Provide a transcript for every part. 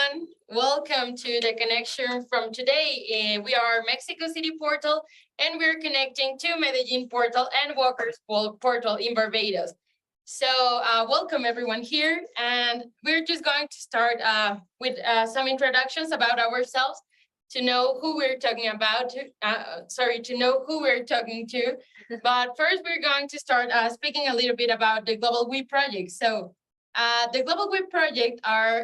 everyone. Welcome to the connection from today. We are Mexico City portal, and we're connecting to Medellin portal and Walker's portal in Barbados. So welcome everyone here, and we're just going to start with some introductions about ourselves to know who we're talking about. To know who we're talking to. But first, we're going to start speaking a little bit about the Global We project. So the Global Grid Project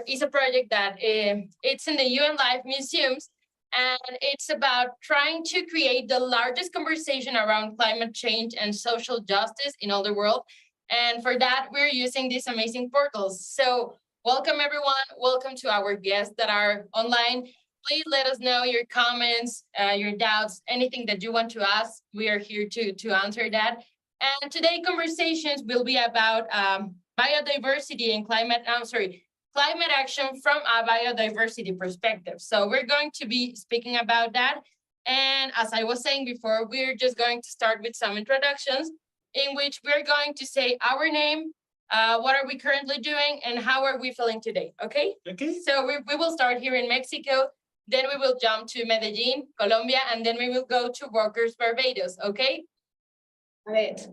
is a project that it's in the UN Life Museums, and it's about trying to create the largest conversation around climate change and social justice in all the world. And for that, we're using these amazing portals. So welcome, everyone. Welcome to our guests that are online. Please let us know your comments, your doubts, anything that you want to ask. We are here to answer that. And today conversations will be about biodiversity and climate action from a biodiversity perspective. So we're going to be speaking about that. And as I was saying before, we're just going to start with some introductions in which we're going to say our name, what are we currently doing, and how are we feeling today, okay? Okay. So we will start here in Mexico, then we will jump to Medellin, Colombia, and then we will go to Walker's, Barbados, okay? All right.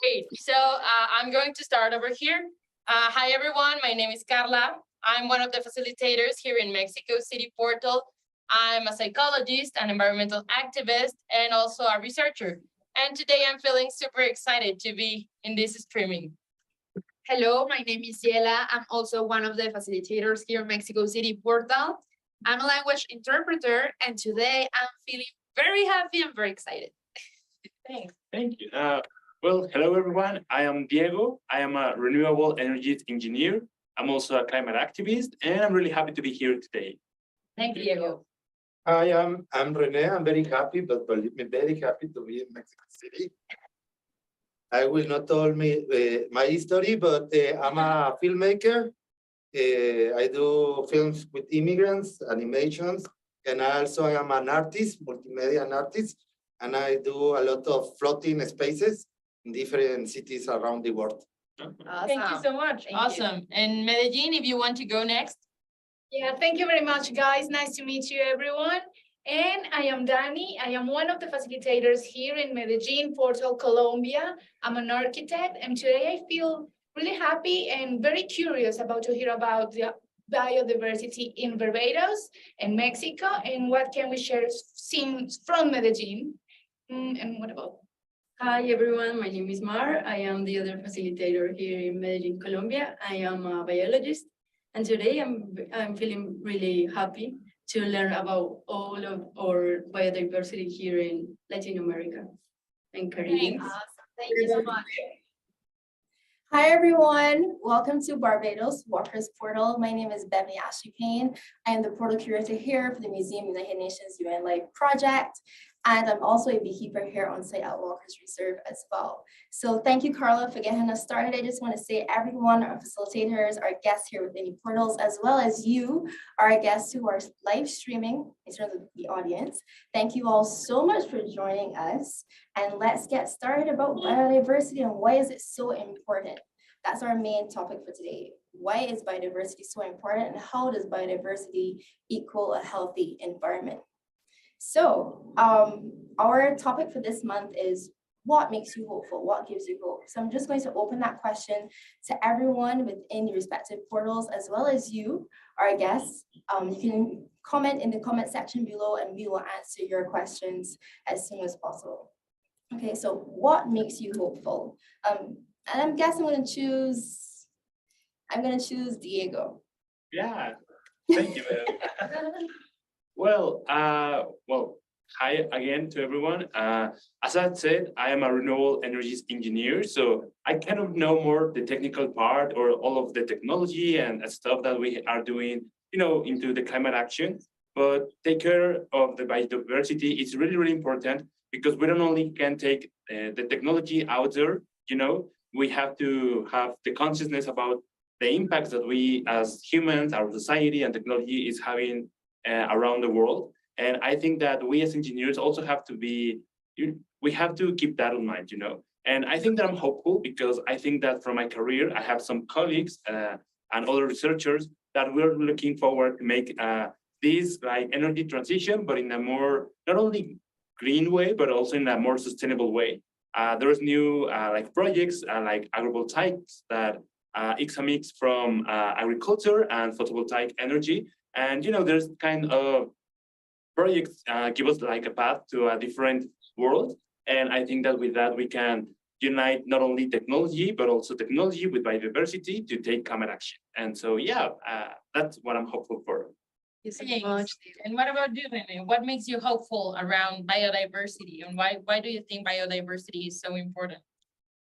Great. So I'm going to start over here. Hi, everyone. My name is Carla. I'm one of the facilitators here in Mexico City Portal. I'm a psychologist, an environmental activist, and also a researcher. And today I'm feeling super excited to be in this streaming. Hello, my name is Yela. I'm also one of the facilitators here in Mexico City Portal. I'm a language interpreter, and today I'm feeling very happy and very excited. Thanks. Thank you. Well, hello, everyone. I am Diego. I am a renewable energies engineer. I'm also a climate activist, and I'm really happy to be here today. Thank you, Diego. I'm Rene. I'm very happy, but believe me, very happy to be in Mexico City. I will not tell me my history, but I'm a filmmaker. I do films with immigrants, animations, and also I am an artist, multimedia artist, and I do a lot of floating spaces in different cities around the world. Awesome. Thank you so much. Awesome. And Medellin, if you want to go next. Yeah, thank you very much, guys. Nice to meet you, everyone. And I am Dani. I am one of the facilitators here in Medellin, Portal, Colombia. I'm an architect, and today I feel really happy and very curious about to hear about the biodiversity in Barbados and Mexico, and what can we share scenes from Medellin. And what about? Hi everyone, my name is Mar. I am the other facilitator here in Medellin, Colombia. I am a biologist, and today I'm feeling really happy to learn about all of our biodiversity here in Latin America and Caribbean. Awesome. Thank you so much. Hi everyone, welcome to Barbados Walker's Portal. My name is Beverly Ashley Payne. I am the portal curator here for the Museum of the United Nations UN Life Project, and I'm also a beekeeper here on site at Walker's Reserve as well. So thank you, Carla, for getting us started. I just want to say everyone, our facilitators, our guests here with Mini Portals, as well as you, our guests who are live streaming in terms of the audience. Thank you all so much for joining us. And let's get started about biodiversity and why is it so important. That's our main topic for today. Why is biodiversity so important, and how does biodiversity equal a healthy environment? So our topic for this month is what makes you hopeful? What gives you hope? So I'm just going to open that question to everyone within your respective portals, as well as you, our guests. You can comment in the comment section below, and we will answer your questions as soon as possible. Okay, so what makes you hopeful? And I guess I'm going to choose Diego. Yeah, thank you. Well, hi again to everyone. As I said, I am a renewable energies engineer, so I kind of know more the technical part or all of the technology and stuff that we are doing, into the climate action. But take care of the biodiversity is really, really important, because we don't only can take the technology out there, we have to have the consciousness about the impacts that we as humans, our society and technology is having around the world. And I think that we as engineers also have to we have to keep that in mind, And I think that I'm hopeful, because I think that from my career, I have some colleagues and other researchers that we're looking forward to make this like energy transition, but in a more not only green way, but also in a more sustainable way. There's new like projects like agrivoltaics that it's a mix from agriculture and photovoltaic energy. And there's kind of projects give us like a path to a different world. And I think that with that we can unite not only technology, but also technology with biodiversity to take climate action. And so, yeah, that's what I'm hopeful for. Thanks. And what about you, Rene? What makes you hopeful around biodiversity, and why do you think biodiversity is so important?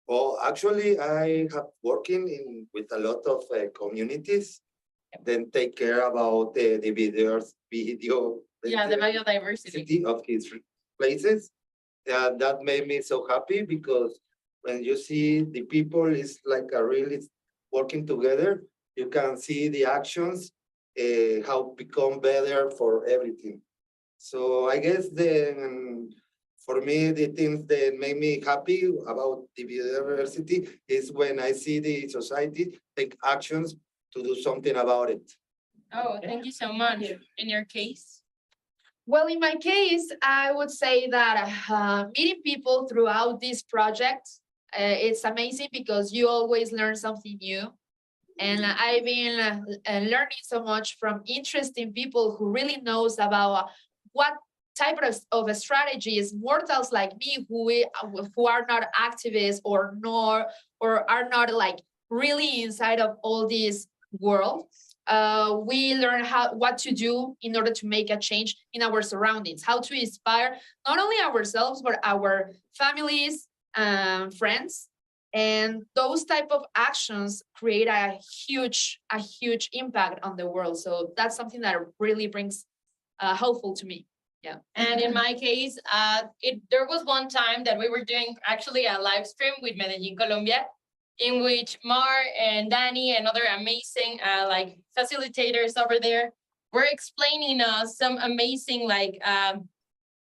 Well, actually, I have working with a lot of communities, then take care about the video. Yeah, the biodiversity. Of his places. That made me so happy because when you see the people is like a really working together, you can see the actions, how become better for everything. So I guess then for me, the things that make me happy about the biodiversity is when I see the society take actions to do something about it. Oh, thank you so much. In your case? Well, in my case, I would say that meeting people throughout this project, it's amazing because you always learn something new. And I've been learning so much from interesting people who really knows about what type of a strategies mortals like me who are not activists or are not like really inside of all this world. We learn what to do in order to make a change in our surroundings, how to inspire not only ourselves, but our families, friends. And those type of actions create a huge impact on the world. So that's something that really brings hopeful to me. Yeah. And in my case, there was one time that we were doing actually a live stream with Medellin, Colombia, in which Mar and Danny and other amazing like facilitators over there were explaining us some amazing like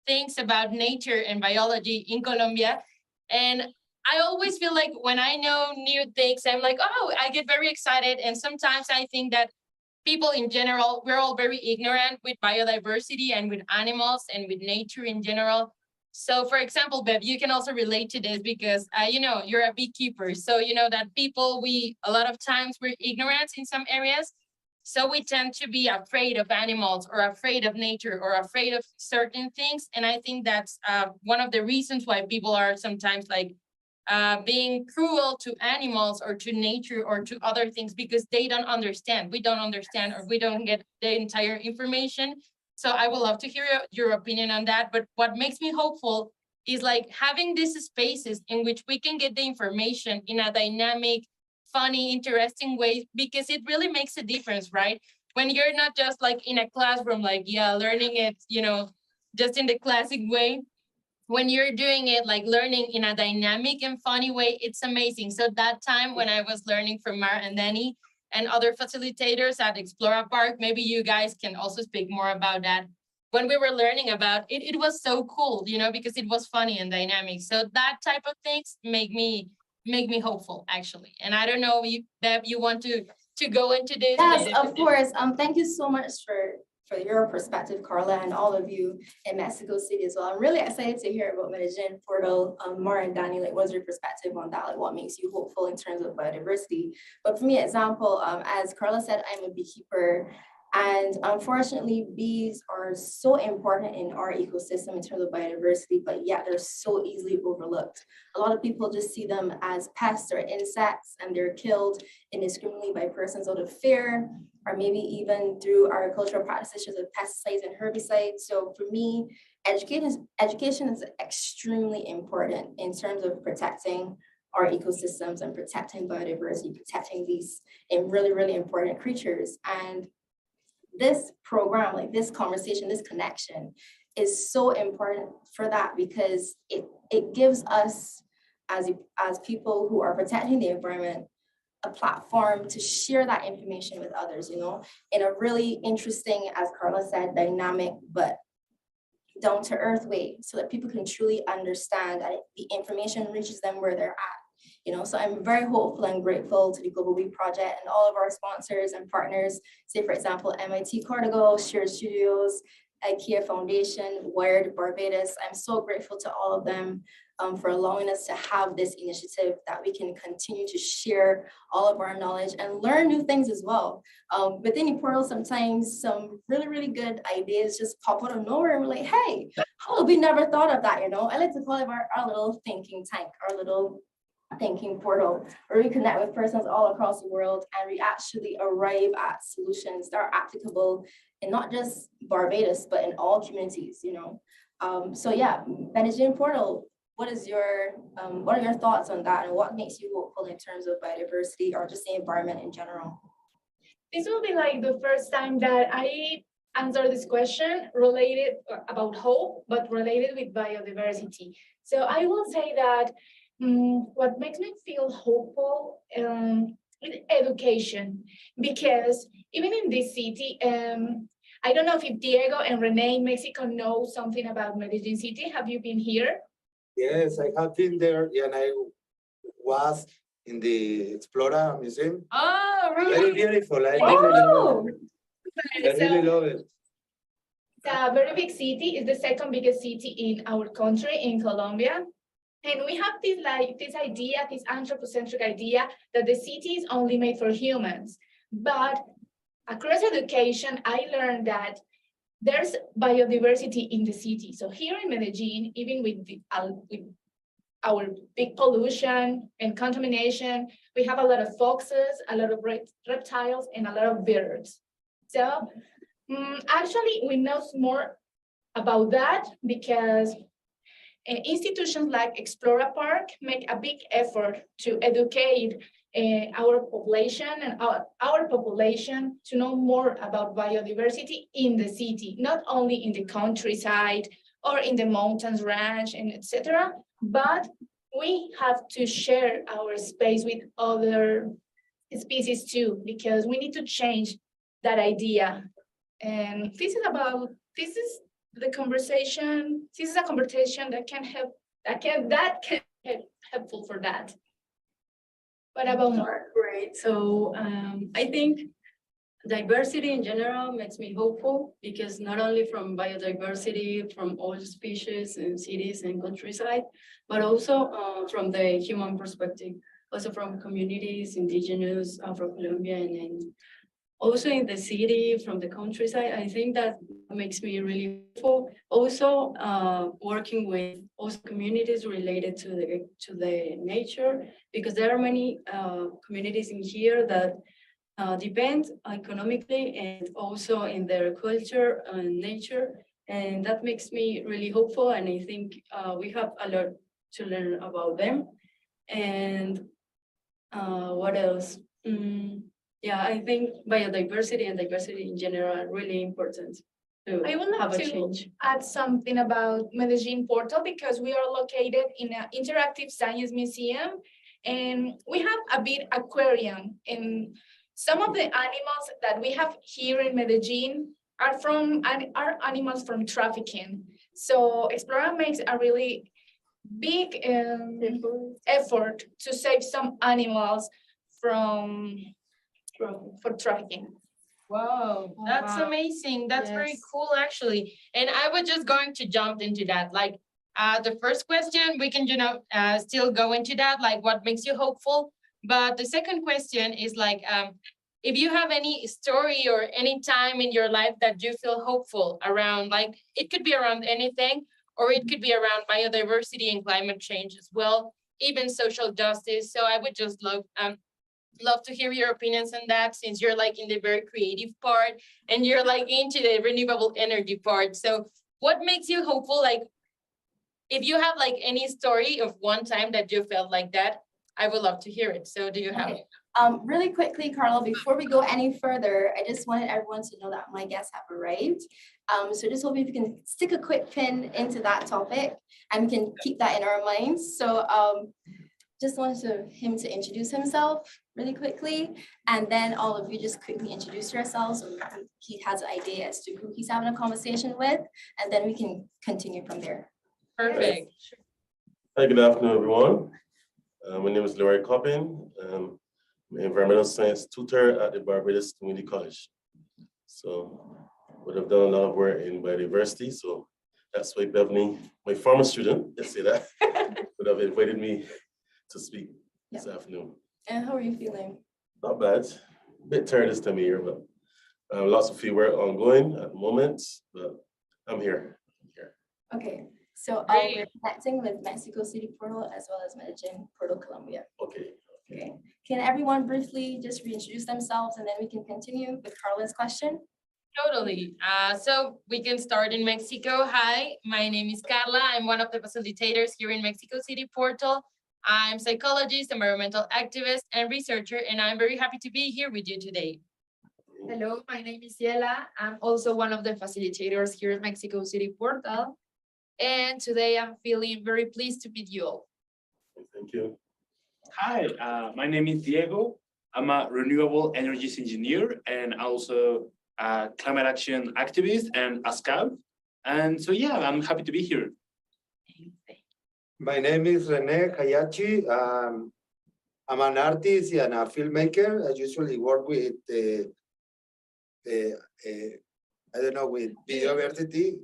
things about nature and biology in Colombia. And I always feel like when I know new things, I'm like, oh, I get very excited. And sometimes I think that people in general, we're all very ignorant with biodiversity and with animals and with nature in general. So for example, Bev, you can also relate to this because, you're a beekeeper. So you know that people, a lot of times we're ignorant in some areas. So we tend to be afraid of animals or afraid of nature or afraid of certain things. And I think that's one of the reasons why people are sometimes like being cruel to animals or to nature or to other things because they don't understand. We don't understand or we don't get the entire information. So I would love to hear your opinion on that. But what makes me hopeful is like having these spaces in which we can get the information in a dynamic, funny, interesting way, because it really makes a difference, right? When you're not just like in a classroom, like, learning it, just in the classic way. When you're doing it, like learning in a dynamic and funny way, it's amazing. So that time when I was learning from Mar and Danny and other facilitators at Explora Park, maybe you guys can also speak more about that. When we were learning about it, it was so cool, because it was funny and dynamic. So that type of things make me hopeful, actually. And I don't know, Deb, you want to go into this? Yes, of course. Thank you so much for your perspective, Carla, and all of you in Mexico City as well. I'm really excited to hear about Medellin Portal. Mar and Danny, like, what's your perspective on that? Like, what makes you hopeful in terms of biodiversity? But for me, example, as Carla said, I'm a beekeeper. And unfortunately, bees are so important in our ecosystem in terms of biodiversity, but yet they're so easily overlooked. A lot of people just see them as pests or insects, and they're killed indiscriminately by persons out of fear, or maybe even through agricultural practices such as pesticides and herbicides. So for me, education is extremely important in terms of protecting our ecosystems and protecting biodiversity, protecting these really, really important creatures. And this program, like this conversation, this connection is so important for that, because it gives us as people who are protecting the environment a platform to share that information with others, in a really interesting, as Carla said, dynamic, but down to earth way, so that people can truly understand that the information reaches them where they're at. So I'm very hopeful and grateful to the Global We Project and all of our sponsors and partners, say for example, MIT Cortical, Shared Studios, IKEA Foundation, Wired Barbados. I'm so grateful to all of them for allowing us to have this initiative that we can continue to share all of our knowledge and learn new things as well. Within the portal, sometimes some really, really good ideas just pop out of nowhere and we're like, hey, how we never thought of that, I like to call it our little thinking tank, our little thinking portal, where we connect with persons all across the world and we actually arrive at solutions that are applicable in not just Barbados, but in all communities, So yeah, Medellin Portal, what are your thoughts on that, and what makes you hopeful in terms of biodiversity or just the environment in general? This will be like the first time that I answer this question related about hope, but related with biodiversity. So I will say that what makes me feel hopeful is education, because even in this city, I don't know if Diego and Renee in Mexico know something about Medellin City. Have you been here? Yes, I have been there, and I was in the Explora Museum. Oh, Very really? beautiful. I Oh! really love it. It's a very big city. It's the second biggest city in our country, in Colombia. And we have this idea, this anthropocentric idea that the city is only made for humans. But across education, I learned that there's biodiversity in the city. So here in Medellin, even with our big pollution and contamination, we have a lot of foxes, a lot of reptiles, and a lot of birds. So actually, we know more about that because institutions like Explora Park make a big effort to educate our population and our population to know more about biodiversity in the city, not only in the countryside or in the mountains ranch and etc. But we have to share our space with other species too, because we need to change that idea. And this is the conversation. This is a conversation that can help. That can help helpful for that. What about more? Great. So I think diversity in general makes me hopeful, because not only from biodiversity from all species and cities and countryside, but also from the human perspective, also from communities, indigenous, Afro-Colombian, and also in the city, from the countryside. I think that makes me really hopeful. Also working with also communities related to the nature, because there are many communities in here that depend economically and also in their culture and nature. And that makes me really hopeful. And I think we have a lot to learn about them. And what else? Yeah, I think biodiversity and diversity in general are really important to I would have like a to change. add something about Medellin Portal, because we are located in an interactive science museum, and we have a big aquarium. And some of the animals that we have here in Medellin are animals from trafficking. So Explora makes a really big effort to save some animals for trafficking. Wow, that's wow. amazing. That's very Yes. cool, actually. And I was just going to jump into that. Like, the first question, we can, still go into that, like what makes you hopeful. But the second question is like, if you have any story or any time in your life that you feel hopeful around, like it could be around anything, or it could be around biodiversity and climate change as well, even social justice. So I would just love to hear your opinions on that, since you're like in the very creative part and you're like into the renewable energy part. So what makes you hopeful? Like, if you have like any story of one time that you felt like that, I would love to hear it. So do you have it? Really quickly, Carla, before we go any further, I just wanted everyone to know that my guests have arrived. So just hope if you can stick a quick pin into that topic and we can keep that in our minds. So just wanted him to introduce himself really quickly, and then all of you just quickly introduce yourselves so he has an idea as to who he's having a conversation with, and then we can continue from there. Perfect. Hi, good afternoon, everyone. My name is Leroy Coppin. I'm an environmental science tutor at the Barbados Community College. So, but I've done a lot of work in biodiversity. So that's why Bethany, my former student, let's say that, would have invited me to speak this afternoon. And how are you feeling? Not bad. A bit tired this time of year, but lots of field work ongoing at the moment. But I'm here. Okay, so Great. we're connecting with Mexico City Portal as well as Medellin, Portal, Colombia. Okay. Okay, can everyone briefly just reintroduce themselves and then we can continue with Carla's question? Totally. So we can start in Mexico. Hi, my name is Carla. I'm one of the facilitators here in Mexico City Portal. I'm psychologist, environmental activist, and researcher, and I'm very happy to be here with you today. Hello, my name is Yela. I'm also one of the facilitators here at Mexico City Portal. And today I'm feeling very pleased to meet you all. Thank you. Hi, my name is Diego. I'm a renewable energies engineer and also a climate action activist and a scout. And so, yeah, I'm happy to be here. My name is Rene Hayachi. I'm an artist and a filmmaker. I usually work with I don't know, with biodiversity.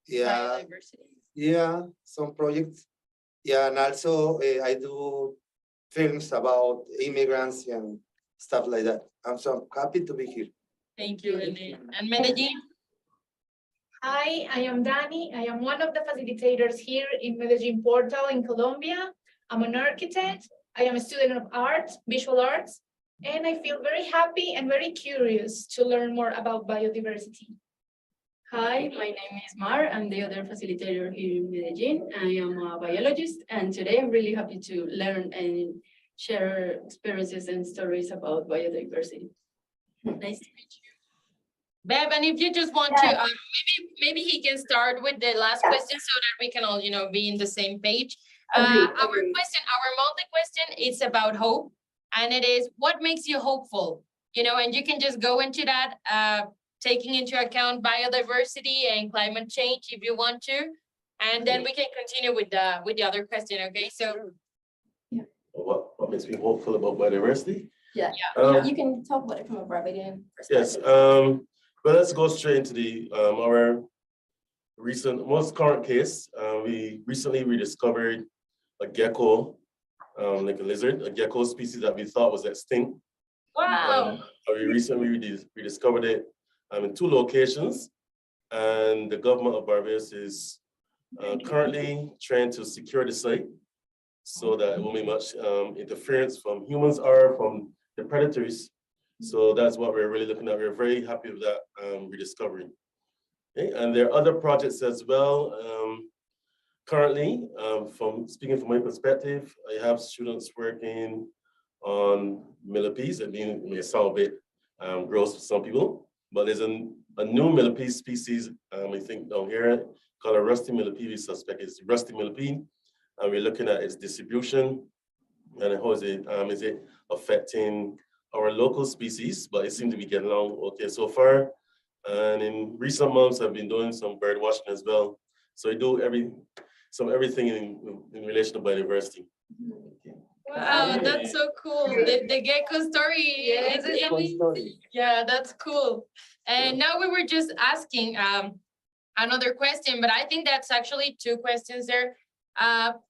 Yeah, Biodiversity. yeah, some projects. Yeah, and also I do films about immigrants and stuff like that. I'm so happy to be here. Thank you, Rene. And Medellin. Hi, I am Dani. I am one of the facilitators here in Medellin Portal in Colombia. I'm an architect. I am a student of art, visual arts, and I feel very happy and very curious to learn more about biodiversity. Hi, my name is Mar. I'm the other facilitator here in Medellin. I am a biologist, and today I'm really happy to learn and share experiences and stories about biodiversity. Nice to meet you. Bev, and if you just want to, maybe he can start with the last question so that we can all, be in the same page. Our multi-question is about hope, and it is, what makes you hopeful? And you can just go into that, taking into account biodiversity and climate change if you want to, and then we can continue with the other question. Okay, so What makes me hopeful about biodiversity? Yeah, you can talk about it from a Barbadian Yes. perspective. But let's go straight into the our most current case. We recently rediscovered a gecko, like a lizard, a gecko species that we thought was extinct. wow. We recently rediscovered it in 2 locations, and the government of Barbados is currently trying to secure the site so that it won't be much interference from humans or from the predators. So that's what we're really looking at. We're very happy with that rediscovery. Okay, and there are other projects as well. Currently, speaking from my perspective, I have students working on millipedes. I mean, it may sound a bit gross for some people, but there's a new millipede species, I think down here, called a rusty millipede. We suspect it's rusty millipede. And we're looking at its distribution and how is it affecting our local species, but it seems to be getting along okay so far. And in recent months, I've been doing some bird watching as well. So I do everything in relation to biodiversity. Wow, that's so cool. The gecko story. Yes, it's amazing. Yeah, that's cool. And now we were just asking another question, but I think that's actually 2 questions there.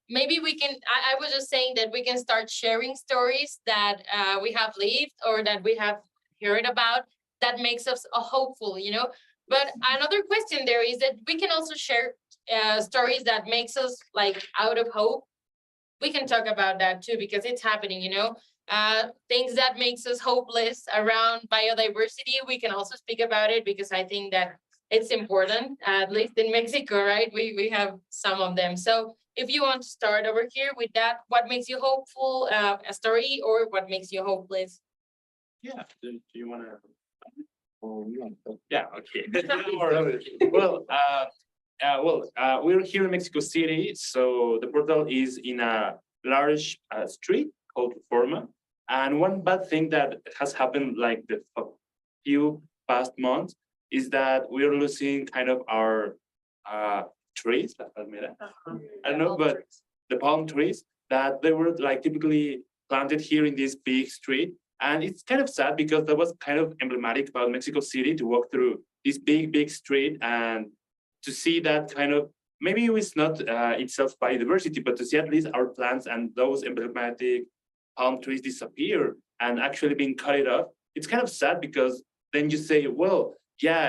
Maybe we can, I was just saying that we can start sharing stories that we have lived or that we have heard about that makes us hopeful, But another question there is that we can also share stories that makes us like out of hope. We can talk about that too, because it's happening, things that makes us hopeless around biodiversity. We can also speak about it because I think that it's important, at least in Mexico, right? We have some of them. So if you want to start over here with that, what makes you hopeful, a story, or what makes you hopeless? Yeah, do you want to? Yeah, okay. We're here in Mexico City, so the portal is in a large street called Reforma. And one bad thing that has happened like the few past months is that we're losing kind of our trees, I don't know, but the palm trees that they were like typically planted here in this big street. And it's kind of sad because that was kind of emblematic about Mexico City to walk through this big street and to see that kind of, maybe it was not itself biodiversity, but to see at least our plants and those emblematic palm trees disappear and actually being cut it off. It's kind of sad because then you say, well, yeah,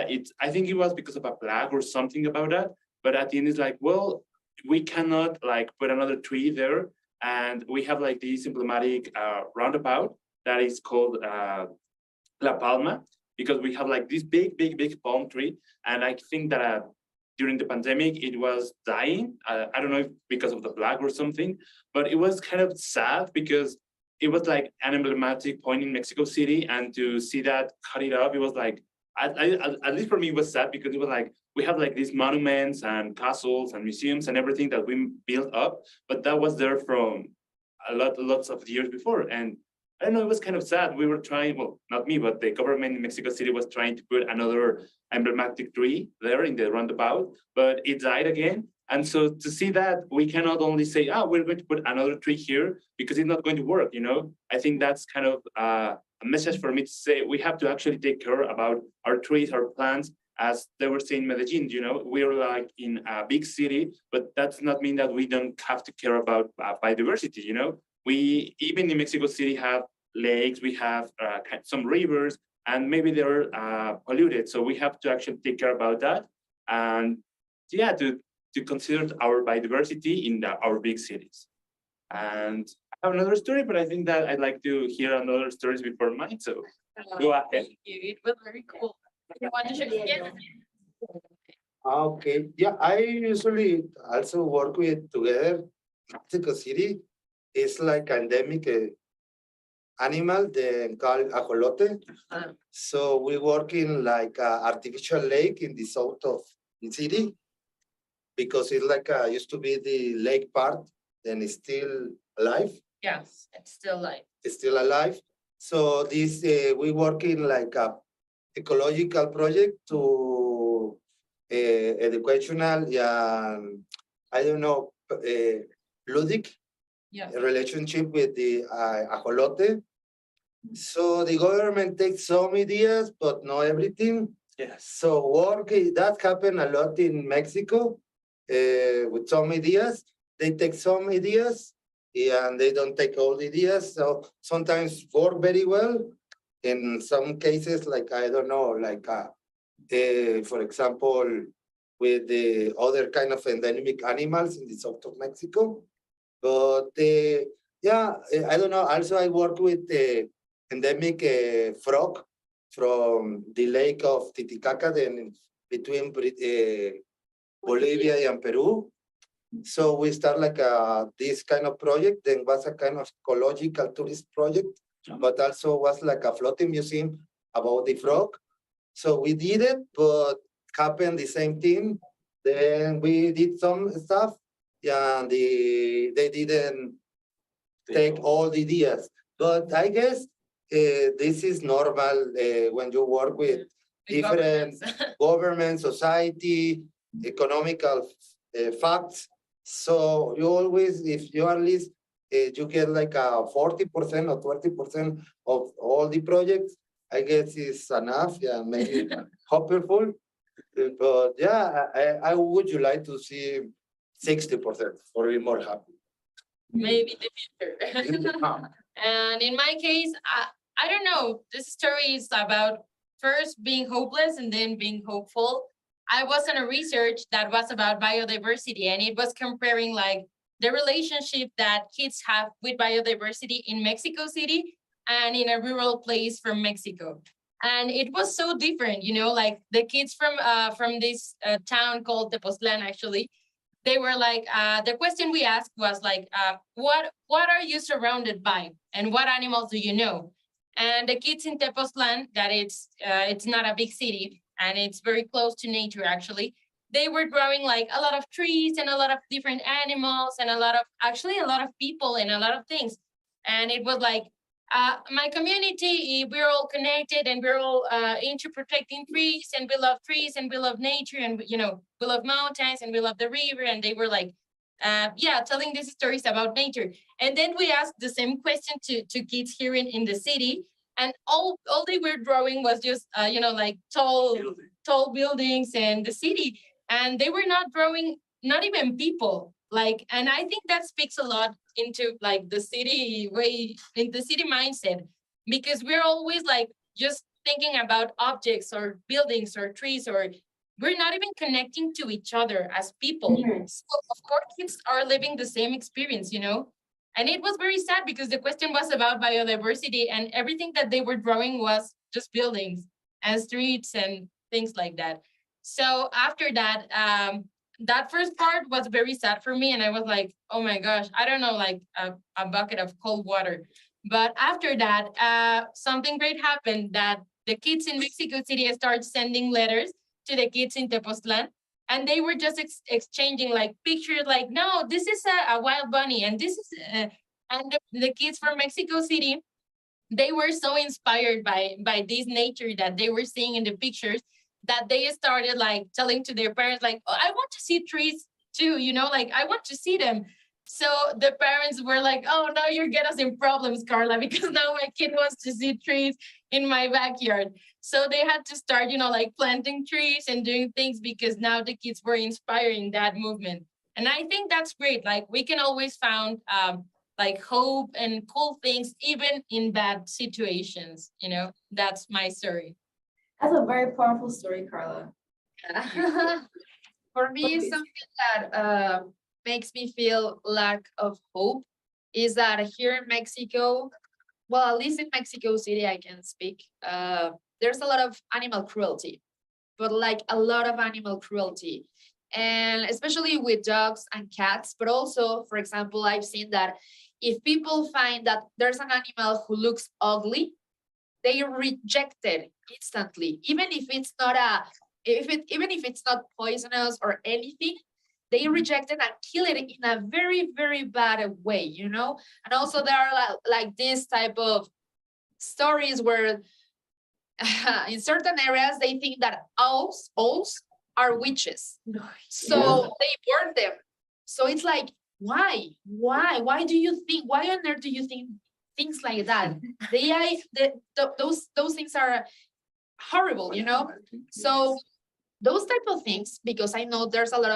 I think it was because of a plague or something about that. But at the end, it's like, well, we cannot like put another tree there. And we have like this emblematic roundabout that is called La Palma, because we have like this big palm tree. And I think that during the pandemic, it was dying. I don't know if because of the plague or something, but it was kind of sad because it was like an emblematic point in Mexico City. And to see that cut it off, it was like, at least for me, it was sad because it was like, we have like these monuments and castles and museums and everything that we built up, but that was there from lots of years before. And I don't know, it was kind of sad. We were trying, well, not me, but the government in Mexico City was trying to put another emblematic tree there in the roundabout, but it died again. And so to see that, we cannot only say, we're going to put another tree here because it's not going to work, you know? I think that's kind of a message for me to say, we have to actually take care about our trees, our plants, as they were saying in Medellin, you know, we're like in a big city, but that's not mean that we don't have to care about biodiversity, you know? We, even in Mexico City, have lakes, we have some rivers, and maybe they're polluted. So we have to actually take care about that. And yeah, to consider our biodiversity in our big cities. And I have another story, but I think that I'd like to hear another stories before mine. So go ahead. Thank you. It was very cool. You want to share? Yeah. Okay, yeah, I usually also work with together Mexico City. It's like endemic animal, they call ajolote. So we work in like artificial lake in the south of the city because it's like used to be the lake part, then it's still alive. Yes, it's still like. It's still alive. So this we work in like a ecological project to educational, I don't know, ludic Yeah. relationship with the ajolote. So the government takes some ideas, but not everything. Yes. So work, that happened a lot in Mexico with some ideas. They take some ideas and they don't take all the ideas. So sometimes work very well. In some cases, like, I don't know, like, for example, with the other kind of endemic animals in the south of Mexico. But yeah, I don't know. Also, I work with the endemic frog from the lake of Titicaca, then between Bolivia and Peru. So we start like this kind of project, then was a kind of ecological tourist project, but also was like a floating museum about the frog. So we did it, but happened the same thing. Then we did some stuff, and they didn't take all the ideas. But I guess this is normal when you work with different government, society, economical facts. So you always, if you at least you get like a 40% or 20% of all the projects, I guess is enough. Yeah, maybe hopeful. But yeah, I would you like to see 60% or be more happy. Maybe the future. And in my case, I don't know. This story is about first being hopeless and then being hopeful. I was on a research that was about biodiversity, and it was comparing like the relationship that kids have with biodiversity in Mexico City and in a rural place from Mexico. And it was so different, you know, like the kids from this town called Tepoztlan, actually, they were like, the question we asked was like, what are you surrounded by and what animals do you know? And the kids in Tepoztlan, that it's not a big city and it's very close to nature, actually, they were growing like a lot of trees and a lot of different animals and a lot of people and a lot of things. And it was like, my community, we're all connected and we're all into protecting trees, and we love trees and we love nature, and you know, we love mountains and we love the river. And they were like yeah, telling these stories about nature. And then we asked the same question to kids here in the city, and all they were drawing was just like tall buildings and the city, and they were not drawing not even people. Like, and I think that speaks a lot into like the city way, in the city mindset, because we're always like just thinking about objects or buildings or trees, or we're not even connecting to each other as people. So of course kids are living the same experience, and it was very sad because the question was about biodiversity, and everything that they were drawing was just buildings and streets and things like that. So after that, that first part was very sad for me, and I was like, oh my gosh, I don't know, like a bucket of cold water. But after that, something great happened, that the kids in Mexico City started sending letters to the kids in Tepoztlan, and they were just exchanging like pictures, like, no, this is a wild bunny, and this is and the kids from Mexico City, they were so inspired by this nature that they were seeing in the pictures, that they started like telling to their parents, like, oh, I want to see trees too, like I want to see them. So the parents were like, oh, now you get us in problems, Carla, because now my kid wants to see trees in my backyard. So they had to start, like planting trees and doing things, because now the kids were inspiring that movement. And I think that's great. Like, we can always find like hope and cool things, even in bad situations, That's my story. That's a very powerful story, Carla. For me, something that makes me feel lack of hope is that here in Mexico, well, at least in Mexico City, I can speak, there's a lot of animal cruelty, but like a lot of animal cruelty. And especially with dogs and cats, but also, for example, I've seen that if people find that there's an animal who looks ugly, they reject it instantly, even if it's not even if it's not poisonous or anything, they reject it and kill it in a very, very bad way, And also there are like this type of stories where in certain areas they think that owls are witches, so they burn them. So it's like, why do you think, why on earth do you think things like that? Those things are horrible, So those type of things, because I know there's a lot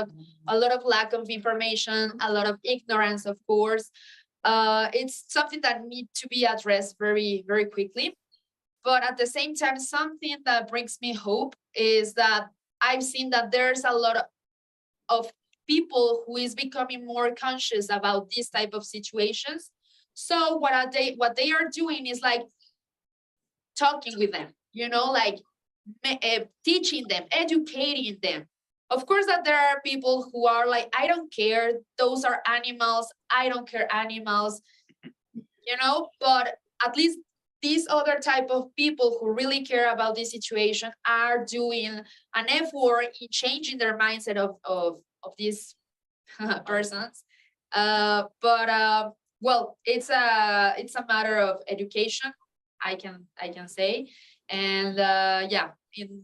of lack of information, a lot of ignorance, of course. It's something that needs to be addressed very, very quickly. But at the same time, something that brings me hope is that I've seen that there's a lot of people who is becoming more conscious about these type of situations. So what they are doing is like talking with them, like teaching them, educating them. Of course that there are people who are like, I don't care, those are animals, I don't care animals, but at least these other type of people who really care about this situation are doing an effort in changing their mindset of these persons. Well, it's a matter of education, I can say. And yeah,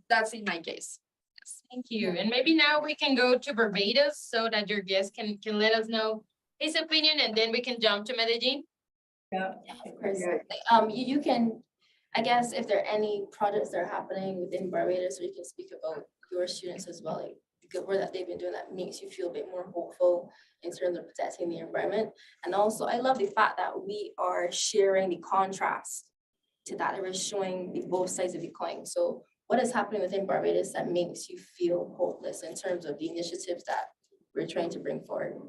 that's in my case. Yes. Thank you. And maybe now we can go to Barbados so that your guest can let us know his opinion, and then we can jump to Medellin. Yeah, of course. You can, I guess, if there are any projects that are happening within Barbados, or you can speak about your students as well, like the good work that they've been doing that makes you feel a bit more hopeful in terms of protecting the environment. And also, I love the fact that we are sharing the contrast to that we're showing the both sides of the coin. So what is happening within Barbados that makes you feel hopeless in terms of the initiatives that we're trying to bring forward?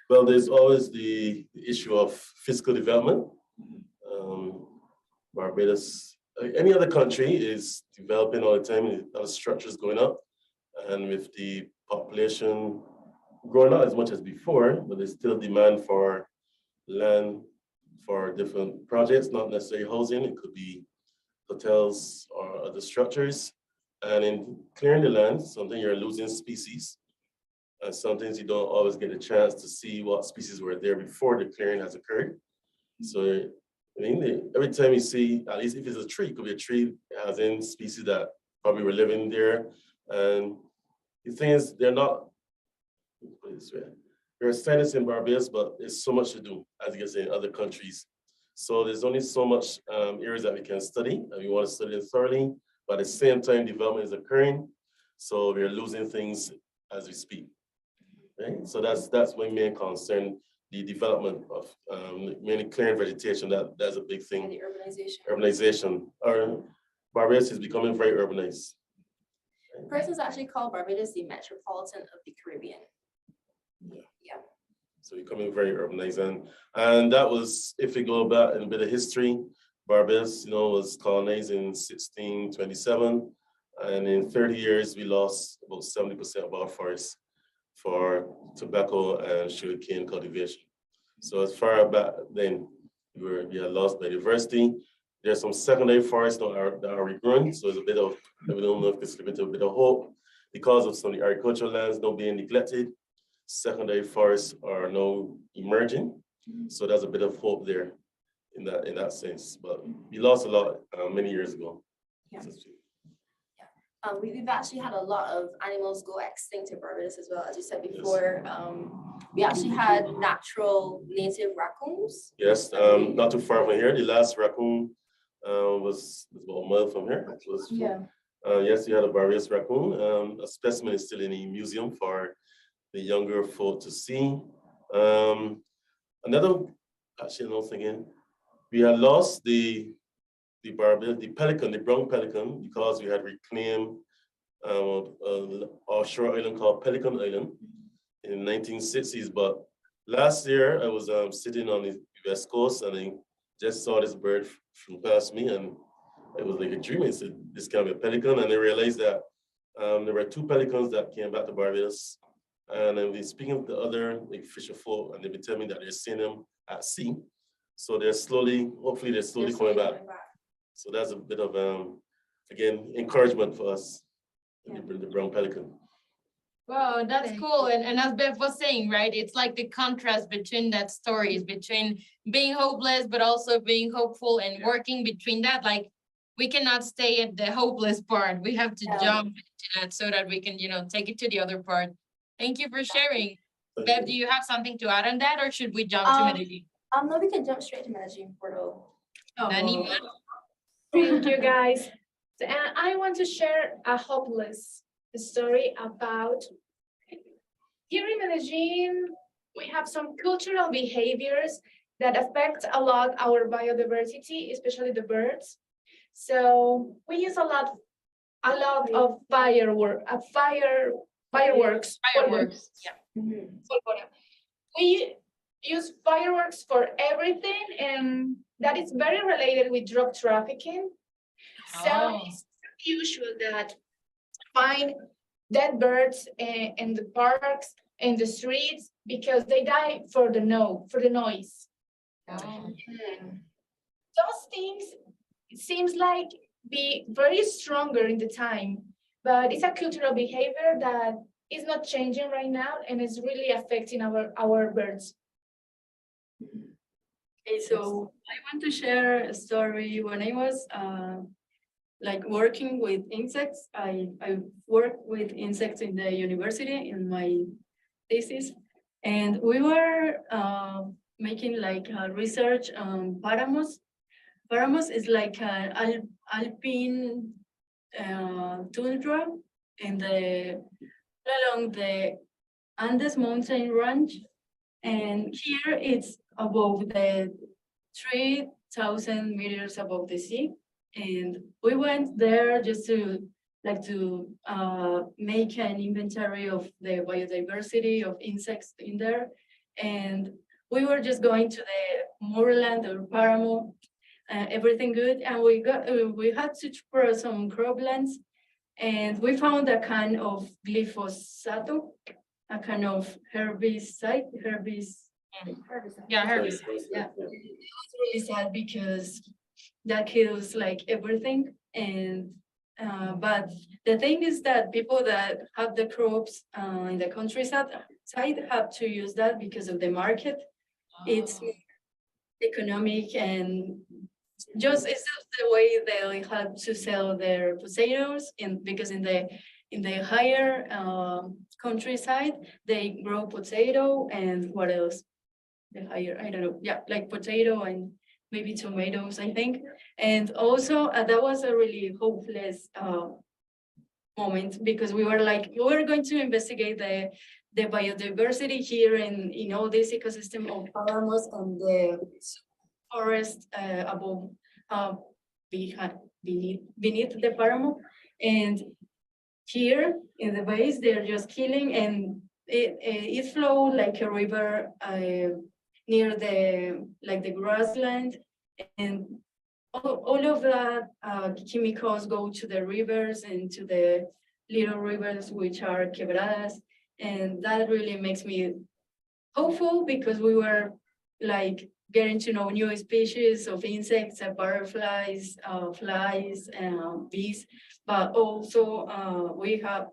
Well, there's always the issue of fiscal development. Barbados, like any other country, is developing all the time, our structures going up, and with the population growing not as much as before, but there's still demand for land for different projects, not necessarily housing. It could be hotels or other structures. And in clearing the land, something you're losing species. And sometimes you don't always get a chance to see what species were there before the clearing has occurred. So I mean, every time you see, at least if it's a tree, it could be a tree that has in species that probably were living there. And the thing is, they're not, put it this way, There are scientists in Barbados, but there's so much to do, as you can say, in other countries. So there's only so much areas that we can study, and we want to study it thoroughly, but at the same time, development is occurring. So we're losing things as we speak. Right? So that's my main concern, the development of mainly clearing vegetation. That's a big thing. And the urbanization. Urbanization. Our Barbados is becoming very urbanized. Persons actually call Barbados the metropolitan of the Caribbean. So becoming very urbanized, and that was, if we go back in a bit of history, Barbados, was colonized in 1627, and in 30 years we lost about 70% of our forests for tobacco and sugarcane cultivation. So as far back then, we had lost biodiversity. There's some secondary forests that are regrowing, so there's a bit of, we don't know if it's a bit of hope because of some of the agricultural lands not being neglected. Secondary forests are now emerging, so there's a bit of hope there in that sense. But we lost a lot many years ago. Yeah. We've actually had a lot of animals go extinct in Barbados as well, as you said before. We actually had natural native raccoons. Yes, not too far from here. The last raccoon was about a mile from here. Yes, we had a Barbados raccoon. A specimen is still in the museum for the younger folk to see. Another thing, we had lost the pelican, the brown pelican, because we had reclaimed offshore island called Pelican Island in the 1960s. But last year I was sitting on the west coast and I just saw this bird from past me, and it was like a dream. I said, this can be a pelican, and I realized that there were 2 pelicans that came back to Barbados. And I've been speaking to other fisher folk, and they've been telling me that they're seeing them at sea. So hopefully they're slowly coming back. So that's a bit of, again, encouragement for us, the brown pelican. Wow, that's cool. And as Bev was saying, right, it's like the contrast between that stories, between being hopeless, but also being hopeful and working between that. Like, we cannot stay at the hopeless part. We have to jump into that so that we can, take it to the other part. Thank you for sharing. Bev, do you have something to add on that, or should we jump to Medellin? No, we can jump straight to Medellin Portal. Thank you, guys. And I want to share a hopeless story about here in Medellin. We have some cultural behaviors that affect a lot our biodiversity, especially the birds. So we use a lot of fireworks. Yeah. We use fireworks for everything, and that is very related with drug trafficking. So it's usual that find dead birds in the parks, in the streets, because they die for the noise. Those things, it seems like be very stronger in the time, but it's a cultural behavior that is not changing right now, and it's really affecting our birds. Okay, so I want to share a story. When I was working with insects, I worked with insects in the university in my thesis, and we were making research on paramos. Paramos is like an alpine tundra along the Andes mountain range, and here it's above the 3,000 meters above the sea. And we went there just to make an inventory of the biodiversity of insects in there. And we were just going to the moorland or paramo, everything good. And we had to explore some croplands, and we found a kind of glyphosate, a kind of herbicide. Yeah, herbicide. Yeah, it was really sad because that kills everything. And but the thing is that people that have the crops in the countryside have to use that because of the market. It's economic, and it's just the way they have to sell their potatoes, because in the in the higher countryside, they grow potato and what else? The higher, I don't know, yeah, like potato and maybe tomatoes, I think. And also that was a really hopeless moment because we were like, we were going to investigate the biodiversity here in all this ecosystem of paramos and the forest above, beneath the paramo. And here in the base, they're just killing and it flowed like a river near the grassland, and all of that chemicals go to the rivers and to the little rivers which are quebradas, and that really makes me hopeful because we were like getting to know new species of insects, butterflies, flies, bees, but also we are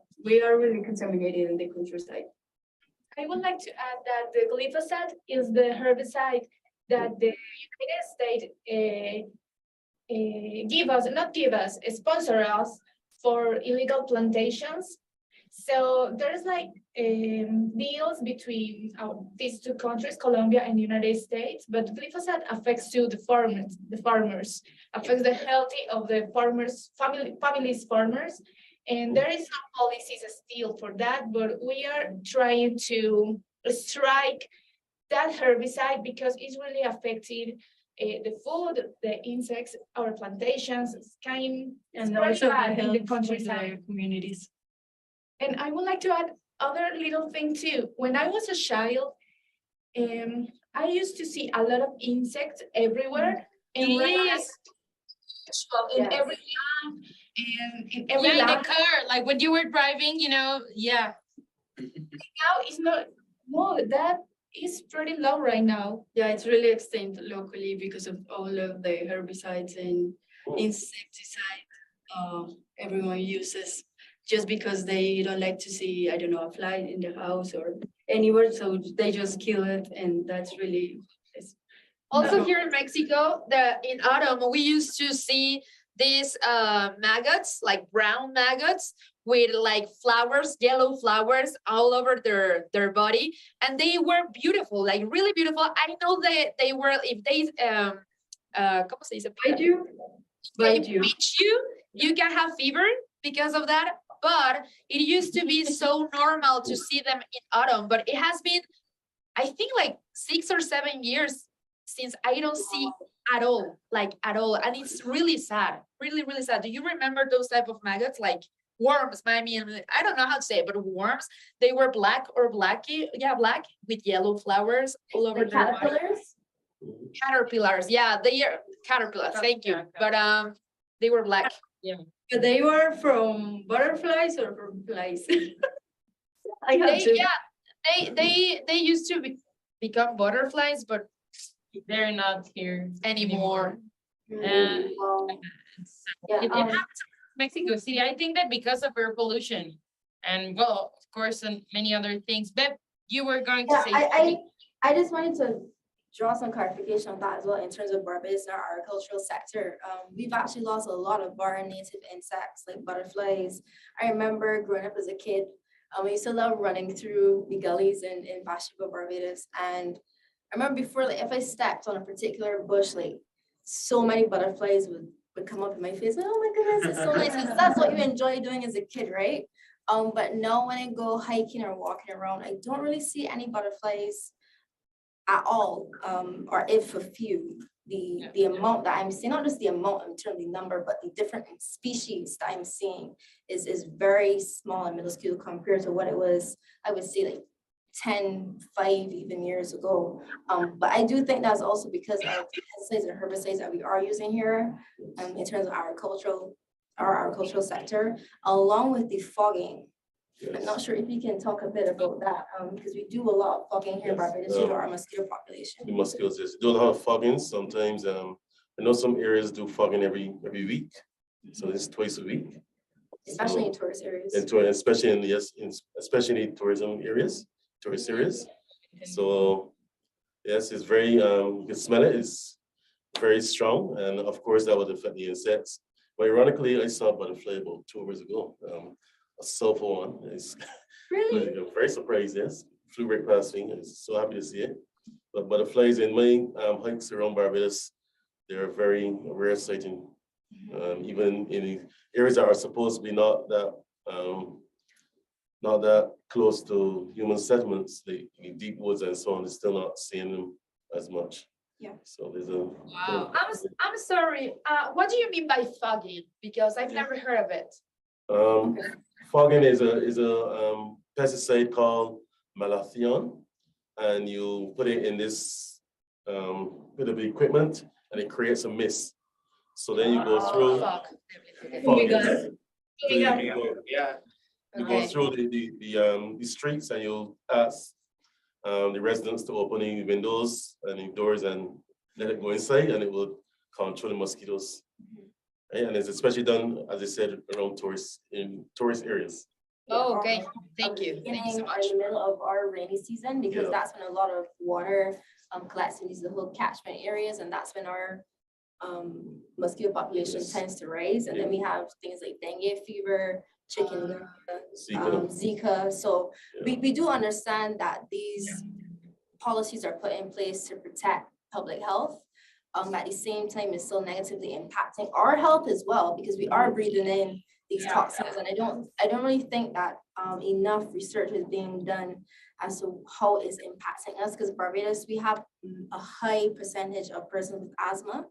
really contaminated in the countryside. I would like to add that the glyphosate is the herbicide that the United States sponsor us for illegal plantations. So there's like deals between these two countries, Colombia and United States, but glyphosate affects too the farmers, affects the health of the families farmers. And there is no policies still for that, but we are trying to strike that herbicide because it's really affected the food, the insects, our plantations, kind And also in the the countryside. communities. And I would like to add other little thing too. When I was a child, I used to see a lot of insects everywhere. And Yes. in Yes. every land, and in every Yeah, in the land. car, like when you were driving, yeah. Now it's not, no, that is pretty low right now. Yeah, it's really extinct locally because of all of the herbicides and insecticides everyone uses just because they don't like to see, I don't know, a fly in the house or anywhere, so they just kill it, and that's really. Also No. here in Mexico, in autumn, we used to see these maggots, like brown maggots with like flowers, yellow flowers all over their body. And they were beautiful, like really beautiful. I know that they were, if they, ¿cómo se dice? Bite you? Bite you. Pinch you, you can have fever because of that. But it used to be so normal to see them in autumn, but it has been, I think like 6 or 7 years since I don't see at all, like at all. And it's really sad, really, really sad. Do you remember those type of maggots, like worms? I mean, I don't know how to say it, but worms, they were black or blacky, yeah, black with yellow flowers all over The their body. caterpillars? Caterpillars, yeah, they are caterpillars, thank you. But they were black. But they were from butterflies or from flies? I have to. They used to become butterflies, but They're not here anymore. And Yeah, it happens in Mexico City. I think that because of air pollution and well, of course, and many other things. But you were going to yeah, say. I just wanted to draw some clarification on that as well in terms of Barbados and our agricultural sector. We've actually lost a lot of our native insects like butterflies. I remember growing up as a kid, we used to love running through the gullies in Bathsheba, Barbados. And I remember before, like if I stepped on a particular bush, like so many butterflies would come up in my face. Like, oh my goodness, it's so nice. 'Cause that's what you enjoy doing as a kid, right? But now when I go hiking or walking around, I don't really see any butterflies at all, or if a few. The amount that I'm seeing, not just the amount in terms of the number, but the different species that I'm seeing is very small and minuscule compared to what it was, I would say like 10, 5 even years ago. But I do think that's also because of the pesticides and herbicides that we are using here in terms of our agricultural sector, along with the fogging. I'm not sure if you can talk a bit about that, because we do a lot of fogging here in Barbados due to our mosquito population. The mosquitoes, yes, do a lot of fogging sometimes. I know some areas do fogging every week, so it's twice a week. Especially in tourist areas. And especially especially in tourism areas, tourist areas. So yes, it's very you can smell it. It's very strong, and of course that would affect the insects. But ironically, I saw a butterfly about 2 hours ago. a sulfur one. It's Really? very surprised, yes. Flew right past me. I'm so happy to see it. But butterflies in many hikes around Barbados, they're very rare sighting. Even in areas that are supposed to be not that close to human settlements, like in deep woods and so on, they're still not seeing them as much. Yeah. So there's a. Wow. I'm sorry. What do you mean by fogging? Because I've never heard of it. Fogging is a pesticide called malathion, and you put it in this bit of equipment, and it creates a mist. So then you go through. Fog. Fogging. Here we go. Yeah. You Okay. go through the streets and you ask the residents to open the windows and the doors and let it go inside, and it will control the mosquitoes. Right? And it's especially done, as I said, around tourist areas. Oh, okay. Thank you. Thank you Beginning so or much. in the middle of our rainy season, because Yeah. that's when a lot of water collects in these little catchment areas, and that's when our mosquito population Yes. tends to rise. And then we have things like dengue fever, chikungunya, Zika. Zika. So Yeah. we do understand that these policies are put in place to protect public health. At the same time, it's still negatively impacting our health as well, because we are breathing in these Yeah. toxins. And I don't really think that enough research is being done as to how it's impacting us, because Barbados, we have a high percentage of persons with asthma.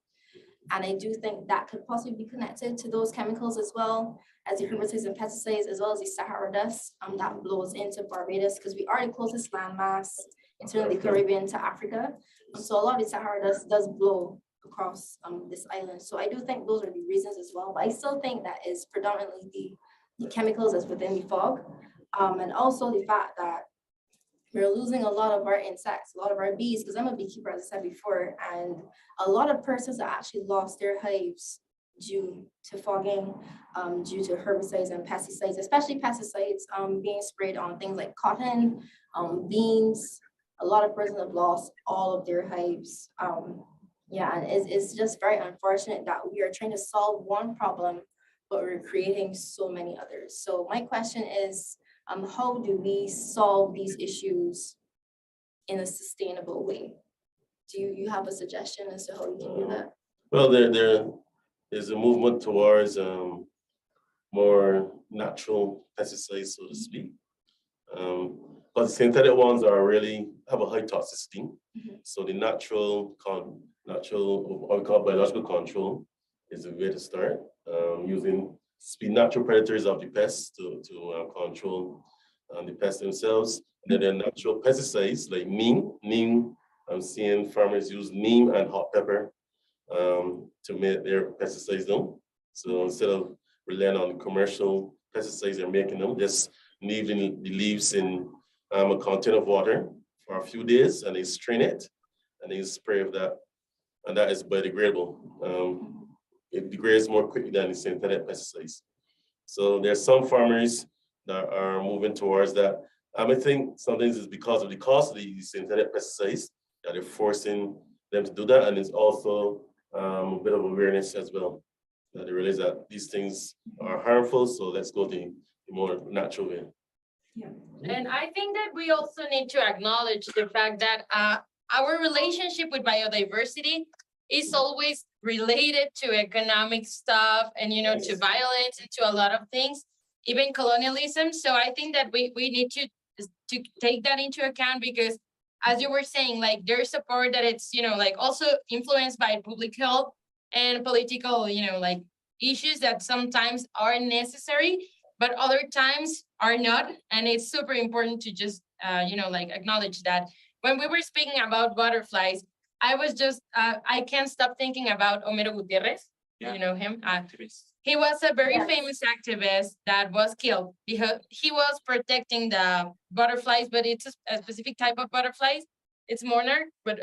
And I do think that could possibly be connected to those chemicals as well as the herbicides and pesticides, as well as the Sahara dust that blows into Barbados, because we are the closest landmass in terms of the Caribbean to Africa. So a lot of the Sahara dust does blow across this island. So I do think those are the reasons as well. But I still think that is predominantly the chemicals that's within the fog. And also the fact that we're losing a lot of our insects, a lot of our bees, because I'm a beekeeper, as I said before, and a lot of persons that actually lost their hives due to fogging, due to herbicides and pesticides, especially pesticides being sprayed on things like cotton, beans. A lot of persons have lost all of their hives. Yeah, and it's just very unfortunate that we are trying to solve one problem, but we're creating so many others. So my question is, how do we solve these issues in a sustainable way? Do you have a suggestion as to how we can do that? Well, there is a movement towards more natural pesticides, so to speak. But the synthetic ones have a high toxicity. Mhm. So the natural, what we call biological control is a way to start, using natural predators of the pests to control the pests themselves. And then there are natural pesticides like neem. Neem, I'm seeing farmers use neem and hot pepper to make their pesticides down. So instead of relying on commercial pesticides, they're making them, just leaving the leaves in a container of water for a few days, and they strain it and they spray of that, and that is biodegradable. It degrades more quickly than the synthetic pesticides. So there's some farmers that are moving towards that. I think sometimes it's because of the cost of the synthetic pesticides that they're forcing them to do that, and it's also a bit of awareness as well, that they realize that these things are harmful, so let's go the more natural way. And I think that we also need to acknowledge the fact that our relationship with biodiversity is always related to economic stuff and, to violence and to a lot of things, even colonialism. So I think that we need to take that into account, because as you were saying, like there's a part that it's, like also influenced by public health and political, like issues that sometimes are necessary, but other times are not. And it's super important to just, like acknowledge that. When we were speaking about butterflies, I was just, I can't stop thinking about Homero Gutierrez. Yeah. You know him? Activists. He was a very Yes. famous activist that was killed because he was protecting the butterflies, but it's a specific type of butterflies. It's monarch, but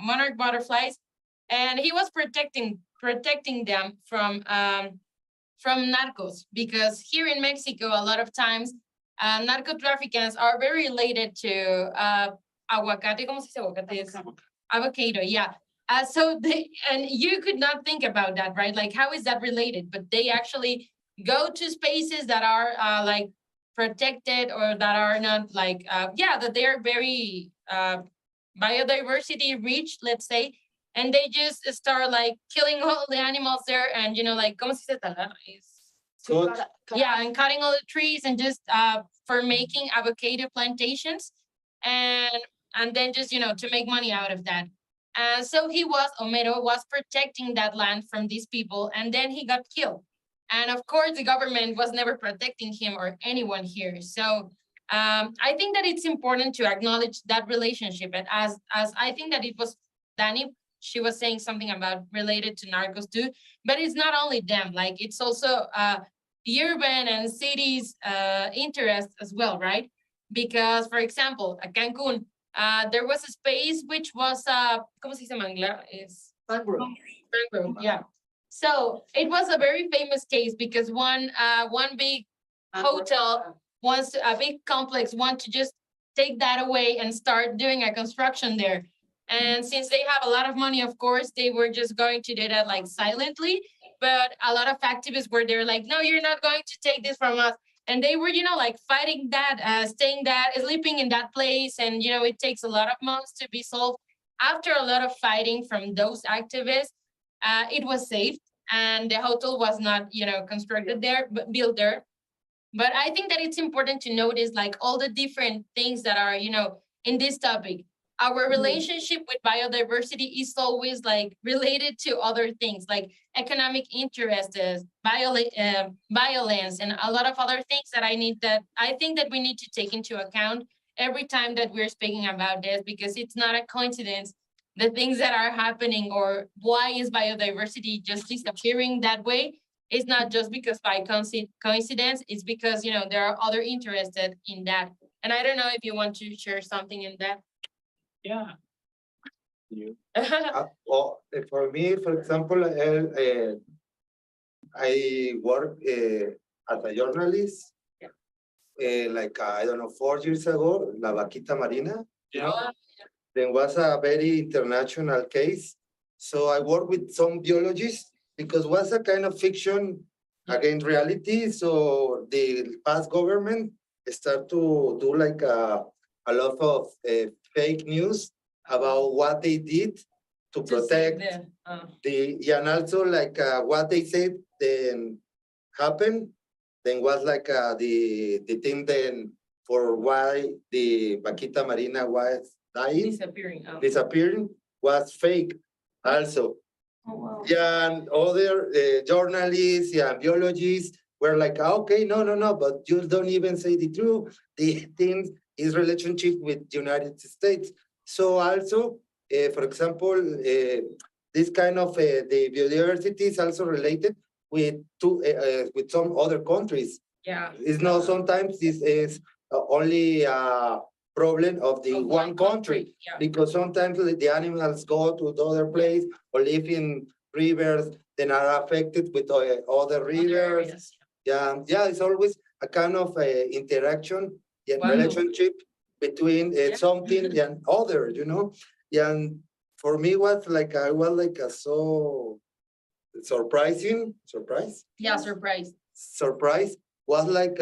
monarch butterflies. And he was protecting them from narcos, because here in Mexico, a lot of times narco traffickers are very related to aguacate. ¿Cómo se dice aguacate? Avocado, yeah. So and you could not think about that, right? Like, how is that related? But they actually go to spaces that are like protected or that are not like that they are very biodiversity rich, let's say, and they just start like killing all the animals there, and like ¿cómo se dice talar? So Yeah, and cutting all the trees and just for making avocado plantations, and then just to make money out of that. And so Homero was protecting that land from these people, and then he got killed. And of course, the government was never protecting him or anyone here. So I think that it's important to acknowledge that relationship. And as I think that it was Danny, she was saying something about related to narcos too, but it's not only them. Like it's also urban and cities interest as well, right? Because for example, at Cancun, there was a space which was ¿cómo se dice manglar? Is mangrove, yeah. So it was a very famous case because one big hotel wants a big complex want to just take that away and start doing a construction there. And since they have a lot of money, of course, they were just going to do that like silently. But a lot of activists were there like, no, you're not going to take this from us. And they were, like fighting that, staying that, sleeping in that place. And, it takes a lot of months to be solved. After a lot of fighting from those activists, it was saved and the hotel was not, constructed there, but built there. But I think that it's important to notice like all the different things that are, in this topic. Our relationship with biodiversity is always like related to other things like economic interests, violence, and a lot of other things that I think that we need to take into account every time that we're speaking about this, because it's not a coincidence the things that are happening or why is biodiversity just disappearing that way. It's not just because by coincidence, it's because there are other interested in that. And I don't know if you want to share something in that. Yeah. You. well, for me, for example, I work as a journalist. Like I don't know, 4 years ago, La Vaquita Marina. Yeah. There was a very international case. So I work with some biologists because it was a kind of fiction against reality. So the past government start to do like a lot of fake news about what they did to protect and also like what they said then happened, then was like the thing then for why the Vaquita Marina was dying, disappearing was fake also. Oh, wow. Yeah, and other journalists and biologists were like, okay, no, but you don't even say the truth. The thing is relationship with United States. So also, for example, this kind of the biodiversity is also related with some other countries. Yeah. It's not sometimes this is only a problem of the one country, yeah. Because sometimes the animals go to the other place or live in rivers, then are affected with other rivers. Yeah, it's always a kind of interaction and relationship between something and other, Yeah, and for me, was like I was like a so surprise. Yeah, surprise. Surprise was like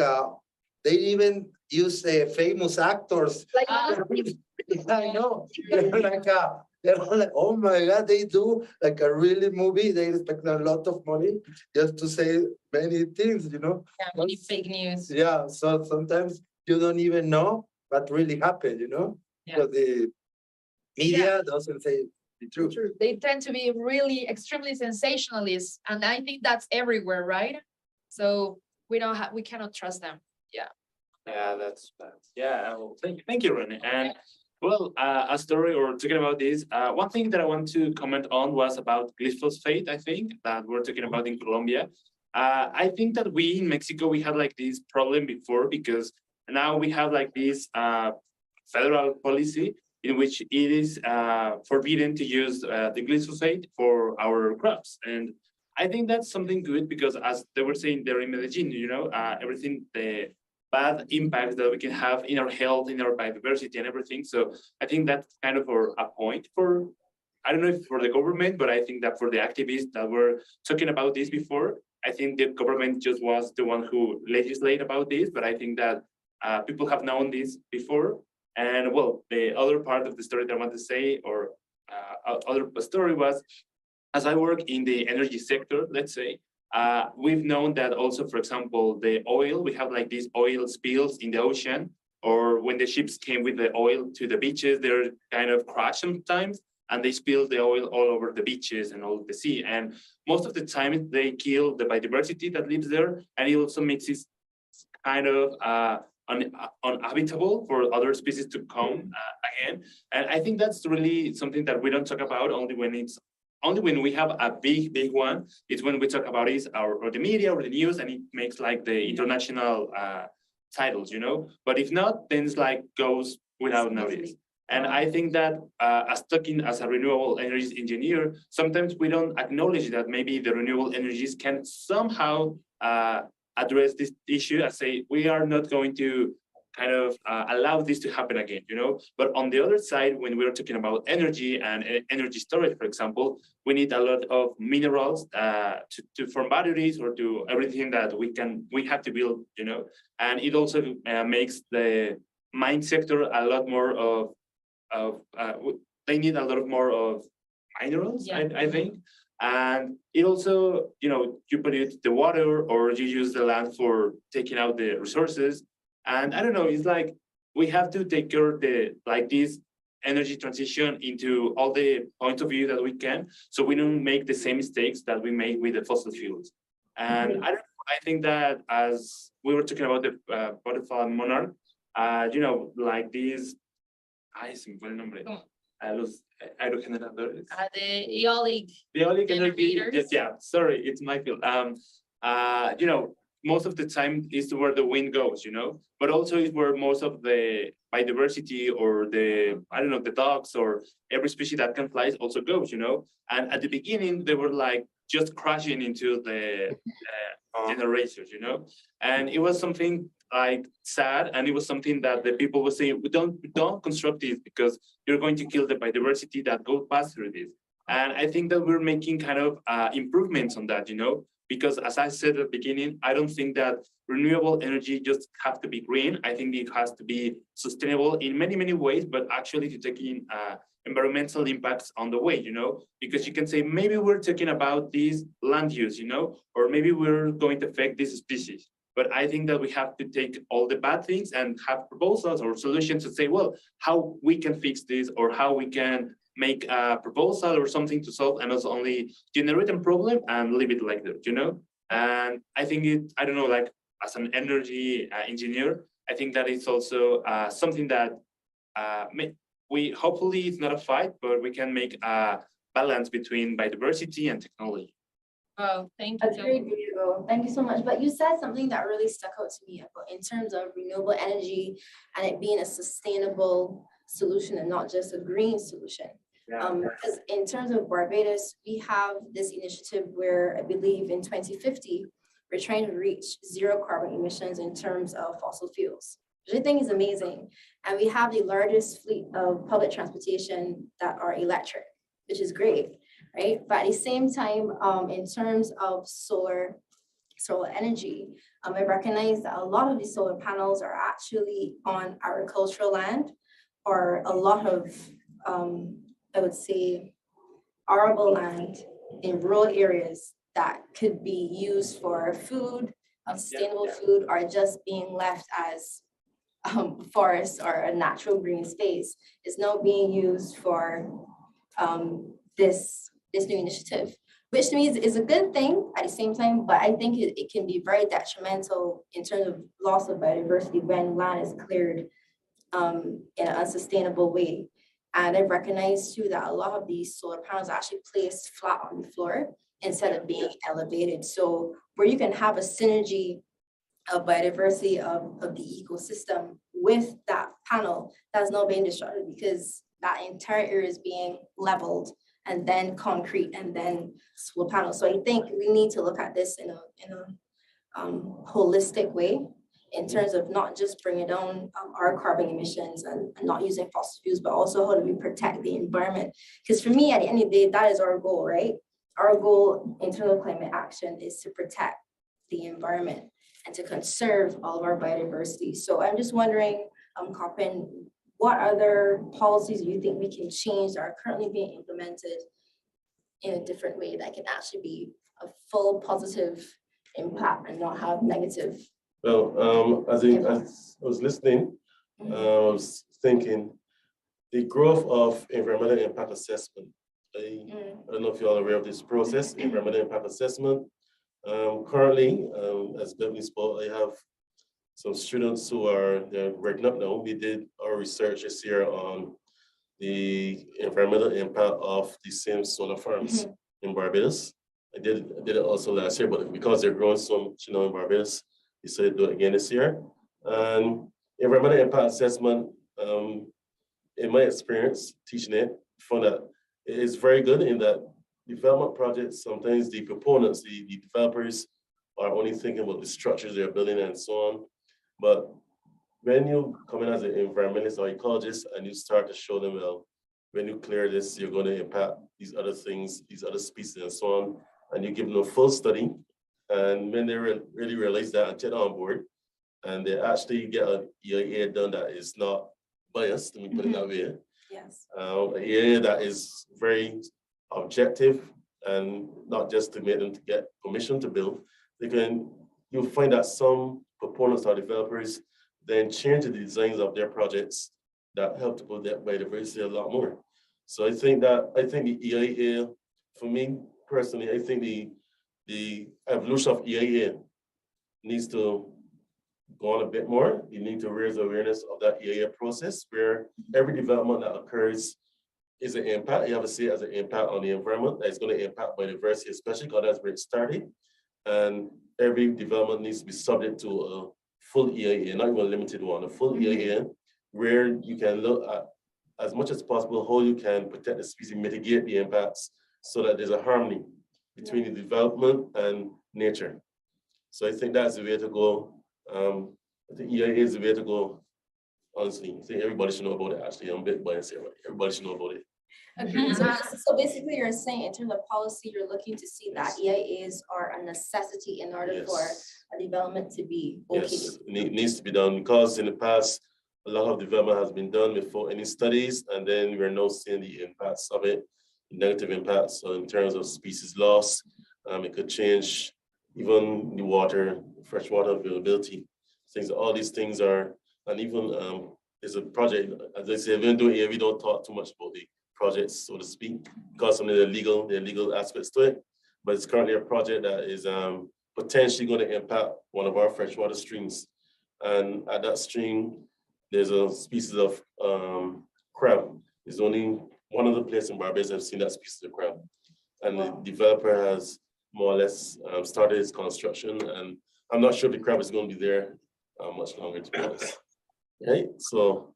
they even use famous actors. Like, I know. They're like, oh my God, they do like a really movie. They expect a lot of money just to say many things, Yeah, many fake news. Yeah, so sometimes you don't even know what really happened, Yeah. Because the media doesn't say the truth. they tend to be really extremely sensationalist, and I think that's everywhere, right? So we cannot trust them. Yeah, that's bad. Yeah, well, thank you, Rene. And well, a story or talking about this, one thing that I want to comment on was about glyphosate, I think, that we're talking about in Colombia. I think that we in Mexico, we had like this problem before because now we have like this federal policy in which it is forbidden to use the glyphosate for our crops. And I think that's something good because as they were saying there in Medellin, everything, the bad impacts that we can have in our health, in our biodiversity and everything. So I think that's kind of a point for, I don't know if for the government, but I think that for the activists that were talking about this before, I think the government just was the one who legislate about this, but I think that people have known this before. And well, the other part of the story that I want to say, or other story was, as I work in the energy sector, let's say, we've known that also, for example, the oil, we have like these oil spills in the ocean, or when the ships came with the oil to the beaches, they're kind of crashed sometimes, and they spill the oil all over the beaches and all the sea. And most of the time they kill the biodiversity that lives there, and it also makes it kind of uninhabitable for other species to come again. And I think that's really something that we don't talk about only when we have a big one. It's when we talk about it or the media or the news, and it makes like the international titles, you know. But if not, then it's like goes without notice. And I think that as talking as a renewable energies engineer, sometimes we don't acknowledge that maybe the renewable energies can somehow address this issue and say, we are not going to kind of allow this to happen again, you know. But on the other side, when we're talking about energy and energy storage, for example, we need a lot of minerals to form batteries or to everything that we have to build, you know. And it also makes the mine sector a lot more of they need a lot more of minerals, Yeah. I think. And it also, you know, you pollute the water or you use the land for taking out the resources. And I don't know, it's like we have to take care of this energy transition into all the points of view that we can, so we don't make the same mistakes that we made with the fossil fuels. And I think that as we were talking about the butterfly monarch, you know, like these, se me fue el nombre, los aerogeneradores. The eolic The eolic energy, generators. yeah, sorry, it's my field. You know, most of the time is where the wind goes, you know, but also is where most of the biodiversity or the, I don't know, the dogs or every species that can fly also goes, you know. And at the beginning, they were like just crashing into the generators, you know, and it was something like sad, and it was something that the people were saying, don't construct this because you're going to kill the biodiversity that goes past through this. And I think that we're making kind of improvements on that, you know, because as I said at the beginning, I don't think that renewable energy just have to be green. I think it has to be sustainable in many ways, but actually to take in environmental impacts on the way, you know, because you can say, maybe we're talking about this land use, you know, or maybe we're going to affect this species. But I think that we have to take all the bad things and have proposals or solutions to say, well, how we can fix this, or how we can make a proposal or something to solve, and not only generate a problem and leave it like that, you know? And I think I don't know, like as an energy engineer, I think that it's also something that we hopefully it's not a fight, but we can make a balance between biodiversity and technology. Oh, thank you That's so very much. beautiful. Thank you so much. But you said something that really stuck out to me about in terms of renewable energy and it being a sustainable solution and not just a green solution. Because in terms of Barbados, we have this initiative where I believe in 2050, we're trying to reach zero carbon emissions in terms of fossil fuels, which I think is amazing. And we have the largest fleet of public transportation that are electric, which is great, right? But at the same time, in terms of solar energy, I recognize that a lot of these solar panels are actually on agricultural land, or a lot of, I would say, arable land in rural areas that could be used for food, sustainable food, or just being left as forest or a natural green space is now being used for this new initiative, which to me is a good thing at the same time, but I think it can be very detrimental in terms of loss of biodiversity when land is cleared in an unsustainable way. And I recognize too that a lot of these solar panels are actually placed flat on the floor instead of being elevated. So where you can have a synergy of biodiversity of the ecosystem with that panel that's not being destroyed, because that entire area is being leveled and then concrete and then solar panels. So I think we need to look at this in a holistic way, in terms of not just bringing down our carbon emissions and not using fossil fuels, but also how do we protect the environment? Because for me, at the end of the day, that is our goal, right? our goal in terms of climate action is to protect the environment and to conserve all of our biodiversity. So I'm just wondering, Coppin, what other policies do you think we can change that are currently being implemented in a different way that can actually be a full positive impact and not have negative? Well, as I was listening, I was thinking the growth of environmental impact assessment. I don't know if you're all aware of this process, environmental impact assessment. Currently, as Beverly spoke, I have some students who are working up now. We did our research this year on the environmental impact of the same solar farms in Barbados. I did it also last year, but because they're growing so much, in Barbados, we decided to do it again this year. And environmental impact assessment, in my experience teaching it, found that it is very good in that development projects, sometimes the proponents, the developers are only thinking about the structures they're building and so on. But when you come in as an environmentalist or ecologist and you start to show them, well, when you clear this, you're going to impact these other things, these other species and so on, and you give them a full study. And when they really realize that and take it on board, and they actually get an EIA done that is not biased, let me put it that way. Yes. An EIA that is very objective and not just to make them to get permission to build. You'll find that some proponents or developers then change the designs of their projects that help to put that biodiversity a lot more. So I think the EIA, for me personally, I think the evolution of EIA needs to go on a bit more. You need to raise awareness of that EIA process where every development that occurs is an impact. You have to see it as an impact on the environment that is going to impact biodiversity, especially because that's where it started. And every development needs to be subject to a full EIA, not even a limited one, a full EIA, where you can look at as much as possible how you can protect the species, mitigate the impacts so that there's a harmony between the development and nature. So I think that's the way to go. I think EIA is the way to go, honestly. I think everybody should know about it, actually. I'm a bit biased here, but everybody should know about it. Okay, so basically you're saying in terms of policy, you're looking to see that EIAs are a necessity in order for a development to be okay. Yes, it needs to be done because in the past, a lot of development has been done before any studies, and then we're now seeing the impacts of it, negative impacts. So in terms of species loss, it could change even the water, freshwater availability. All these things are, and even there's a project, as I say, we don't talk too much about the projects, so to speak, because some of the legal aspects to it. But it's currently a project that is potentially going to impact one of our freshwater streams. And at that stream, there's a species of crab. There's only one other place in Barbados I've seen that species of crab. And the developer has more or less started his construction. And I'm not sure if the crab is going to be there much longer, to be honest. Right? So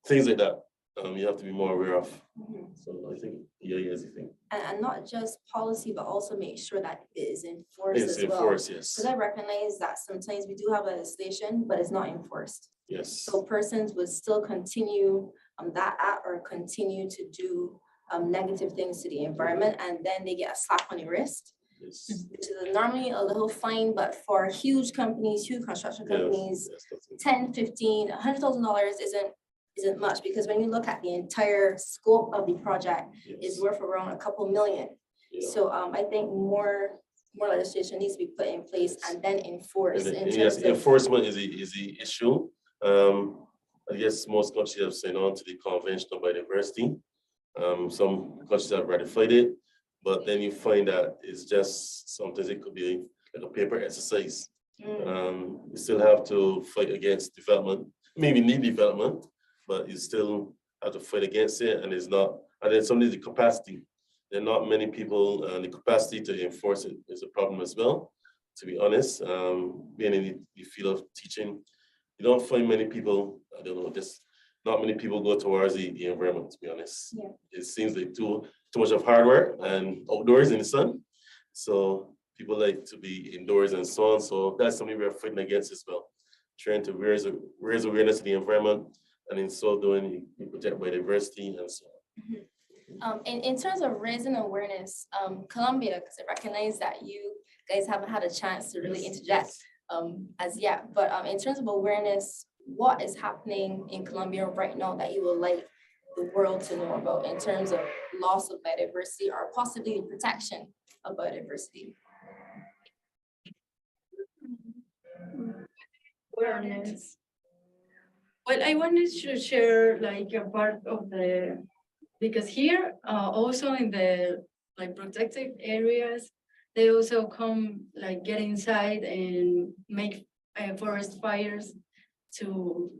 things like that. You have to be more aware of. So I think EIA is the thing. And not just policy, but also make sure that it is enforced It's as well. enforced, yes. Because I recognize that sometimes we do have legislation, but it's not enforced. Yes. So persons would still continue that act or continue to do negative things to the environment, and then they get a slap on the wrist. Yes. Which is normally a little fine, but for huge companies, huge construction companies, $10, $15, $100,000 isn't much, because when you look at the entire scope of the project, it's worth around a couple million. So I think more legislation needs to be put in place and then enforced. Yes, enforcement is the issue. I guess most countries have signed on to the Convention on Biodiversity. Some countries have ratified it, but then you find that it's just sometimes it could be like a paper exercise. You still have to fight against development. Maybe need development, but you still have to fight against it, and it's not. And then sometimes the capacity. There are not many people, and the capacity to enforce it is a problem as well. To be honest, being in the field of teaching, you don't find many people. I don't know, just not many people go towards the environment. To be honest, it seems like too much of hard work and outdoors in the sun. So people like to be indoors and so on. So that's something we're fighting against as well. Trying to raise awareness of the environment, and in so doing, you protect biodiversity and so on. In terms of raising awareness, Colombia, because I recognize that you guys haven't had a chance to really interject as yet, but in terms of awareness, what is happening in Colombia right now that you would like the world to know about in terms of loss of biodiversity or possibly protection of biodiversity? Awareness. Well, I wanted to share like a part of the, because here also in the like protected areas, they also come like get inside and make forest fires to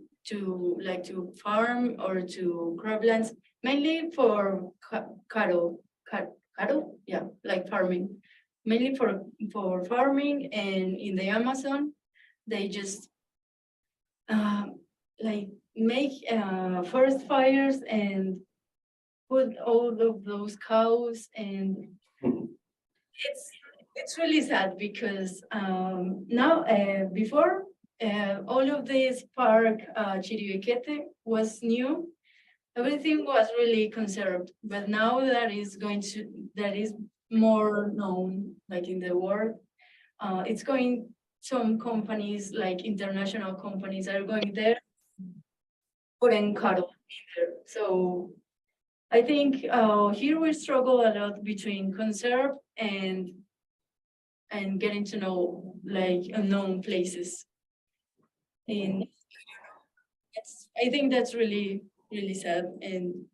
farm or to croplands, mainly for cattle, yeah, like farming, mainly for farming. And in the Amazon, they just like make forest fires and put all of those cows, and it's really sad because now before all of this park Chiribiquete was new, everything was really conserved, but now that is more known like in the world. It's going, some companies like international companies are going there, putting cattle in there. So I think here we struggle a lot between conserve and getting to know like unknown places. And I think that's really, really sad. And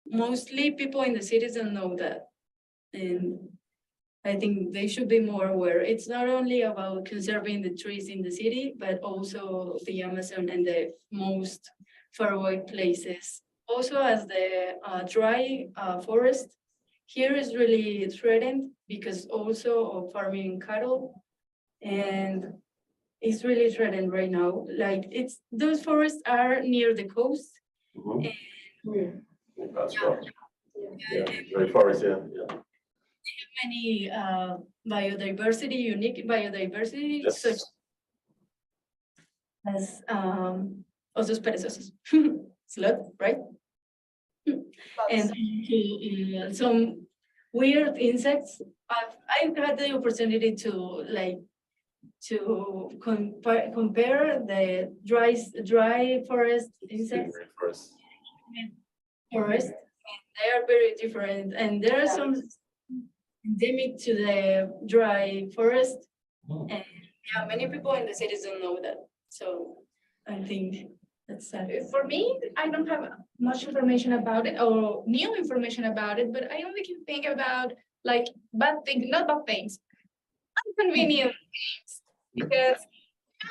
mostly people in the cities don't know that. And I think they should be more aware. It's not only about conserving the trees in the city, but also the Amazon and the most faraway places. Also, as the dry forest here is really threatened because also of farming cattle, and it's really threatened right now. Like those forests are near the coast. Mhm. And That's right. Yeah, very forest, yeah. many biodiversity, unique biodiversity, Yes. such as osos perezosos, sloth, right? And some weird insects. I've had the opportunity to like compare the dry forest insects Very forest. forest. They are very different, and there are some endemic to the dry forest. And yeah, many people in the cities don't know that. So I think that's sad. For me, I don't have much information about it or new information about it, but I only can think about like bad things, not bad things, inconvenient things. Because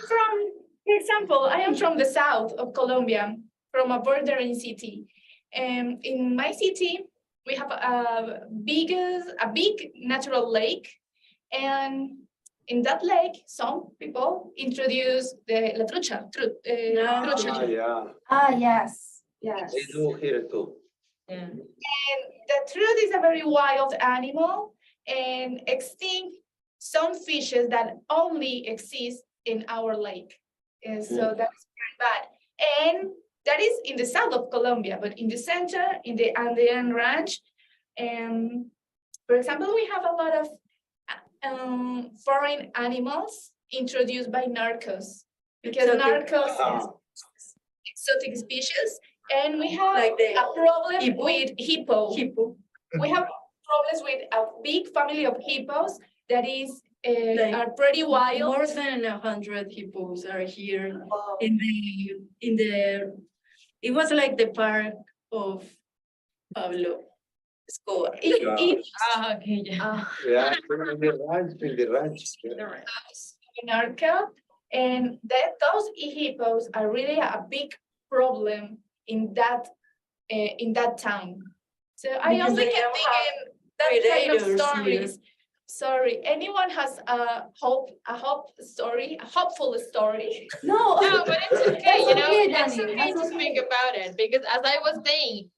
for example, I am from the south of Colombia, from a bordering city. And in my city, we have a big natural lake. And in that lake, some people introduce the la trucha. Trucha. Ah, yes, yes. They do here too. And the truth is a very wild animal and extinct some fishes that only exist in our lake. And so that's very bad. And that is in the south of Colombia, but in the center, in the Andean ranch, for example, we have a lot of foreign animals introduced by narcos, because narcos is exotic species, and we have Like the a problem hippo? with hippo. We have problems with a big family of hippos that is Like are pretty wild. More than 100 hippos are here Wow. in the. It was like the park of Pablo Escobar. Okay, yeah. Yeah, in the ranch. Yeah. Narco, and those hippos are really a big problem in that town. So I Because only they can don't think have in that kind of predators stories. Sorry, anyone has a hopeful story? No, No, but it's okay, That's you know, okay, it's Danny, okay that's to speak about it, because as I was saying,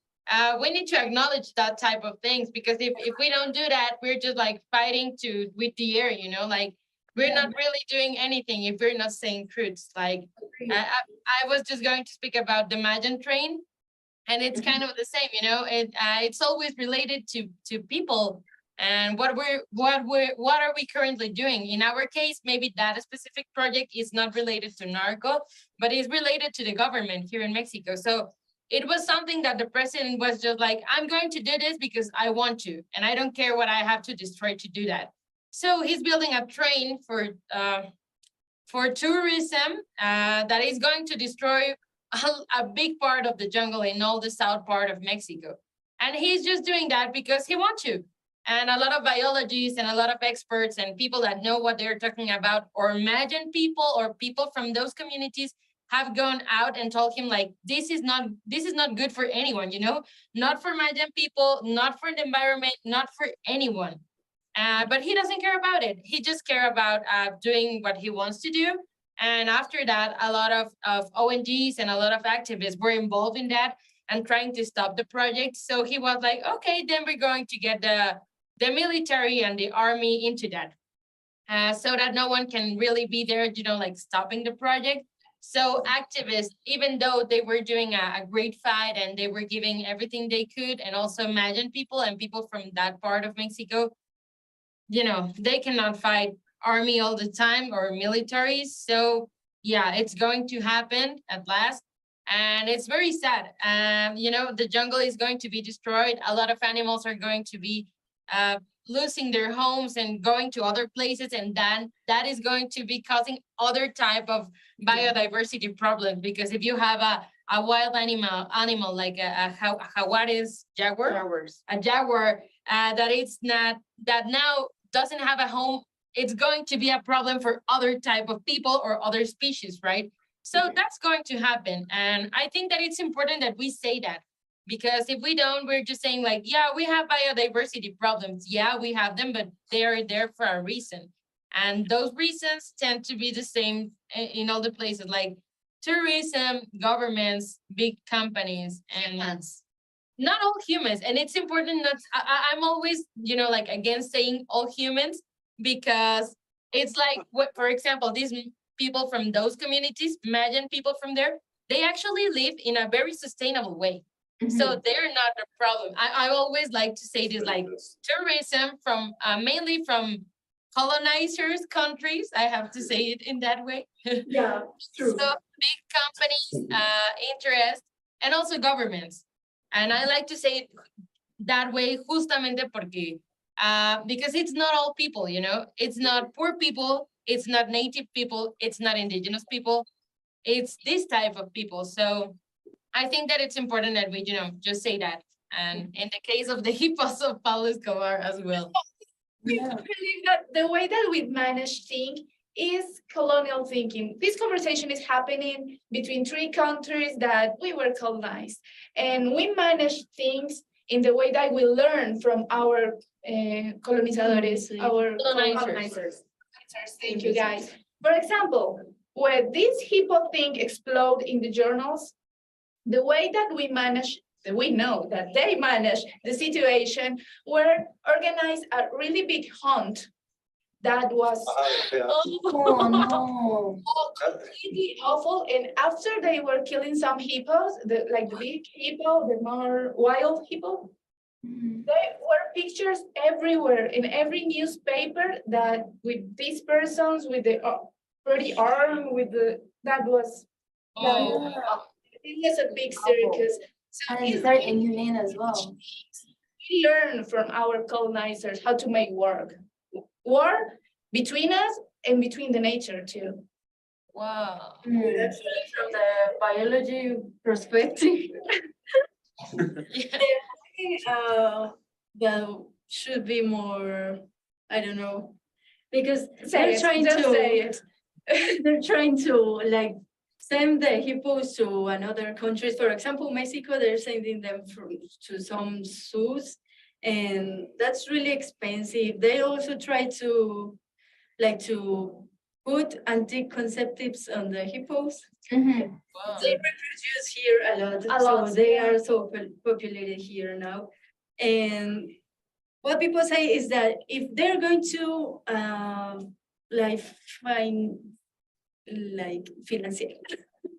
we need to acknowledge that type of things, because if we don't do that, we're just like fighting with the air, you know, like we're not really doing anything if we're not saying truths. Like I was just going to speak about the Mayan train. And it's kind of the same, it's always related to people and what are we currently doing. In our case, maybe that specific project is not related to narco, but is related to the government here in Mexico. So it was something that the president was just like, I'm going to do this because I want to, and I don't care what I have to destroy to do that. So he's building a train for tourism that is going to destroy a big part of the jungle in all the south part of Mexico. And he's just doing that because he wants to. And a lot of biologists and a lot of experts and people that know what they're talking about, or Mayan people or people from those communities, have gone out and told him like, this is not good for anyone, not for Mayan people, not for the environment, not for anyone. But he doesn't care about it. He just care about doing what he wants to do. And after that, a lot of ONGs and a lot of activists were involved in that and trying to stop the project. So he was like, okay, then we're going to get the military and the army into that, so that no one can really be there, like stopping the project. So activists, even though they were doing a great fight and they were giving everything they could, and also Mayan people and people from that part of Mexico, they cannot fight army all the time or military. So yeah, it's going to happen at last. And it's very sad. The jungle is going to be destroyed. A lot of animals are going to be losing their homes and going to other places, and then that is going to be causing other type of biodiversity problems. Because if you have a wild animal like a jaguares, a jaguar that now doesn't have a home, it's going to be a problem for other type of people or other species, right? So that's going to happen. And I think that it's important that we say that, because if we don't, we're just saying like, yeah, we have biodiversity problems. Yeah, we have them, but they are there for a reason. And those reasons tend to be the same in all the places, like tourism, governments, big companies, and not all humans. And it's important that I'm always, like against saying all humans, because it's like, for example, these people from those communities, Mayan people from there, they actually live in a very sustainable way. So they're not a problem. I always like to say this, like tourism from mainly from colonizers countries. I have to say it in that way. Yeah, true. So big companies, interest, and also governments. And I like to say it that way justamente porque, because it's not all people, it's not poor people, it's not native people, it's not indigenous people, it's this type of people. So I think that it's important that we, just say that. And in the case of the hippos of Pablo Escobar as well. We believe that the way that we manage things is colonial thinking. This conversation is happening between three countries that we were colonized. And we manage things in the way that we learn from our colonizadores, our colonizers. Thank you, guys. For example, when this hippo thing explode in the journals, the way that we know that they manage the situation were organized a really big hunt that was completely awful. And after they were killing some hippos, the big hippo, the more wild hippo, there were pictures everywhere in every newspaper that with these persons with the pretty arm it was a big circus. So And it's very inhumane as well. We learn from our colonizers how to make war between us and between the nature too. Wow. Actually, from the biology perspective, that should be more, I don't know, because they're trying to like send the hippos to another countries. For example, Mexico, they're sending them to some zoos, and that's really expensive. They also try to put anti-conceptives on the hippos. Wow. They reproduce here a lot, so they are so populated here now. And what people say is that if they're going to find financial,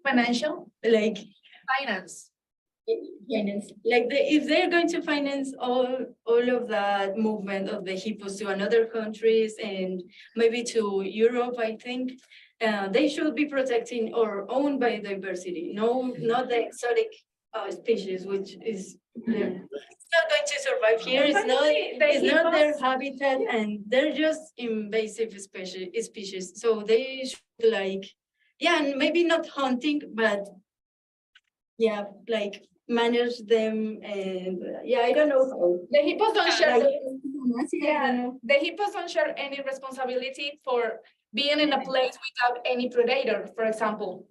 Financial like finance. finance. Like if they're going to finance all of that movement of the hippos to another countries and maybe to Europe, I think they should be protecting our own biodiversity. No, not the exotic species, which is it's not going to survive here. It's not their habitat, and they're just invasive species. So they should and maybe not hunting, but manage them and I don't know how. The hippos don't share, Yeah. the hippos don't share any responsibility for being in a place without any predator, for example.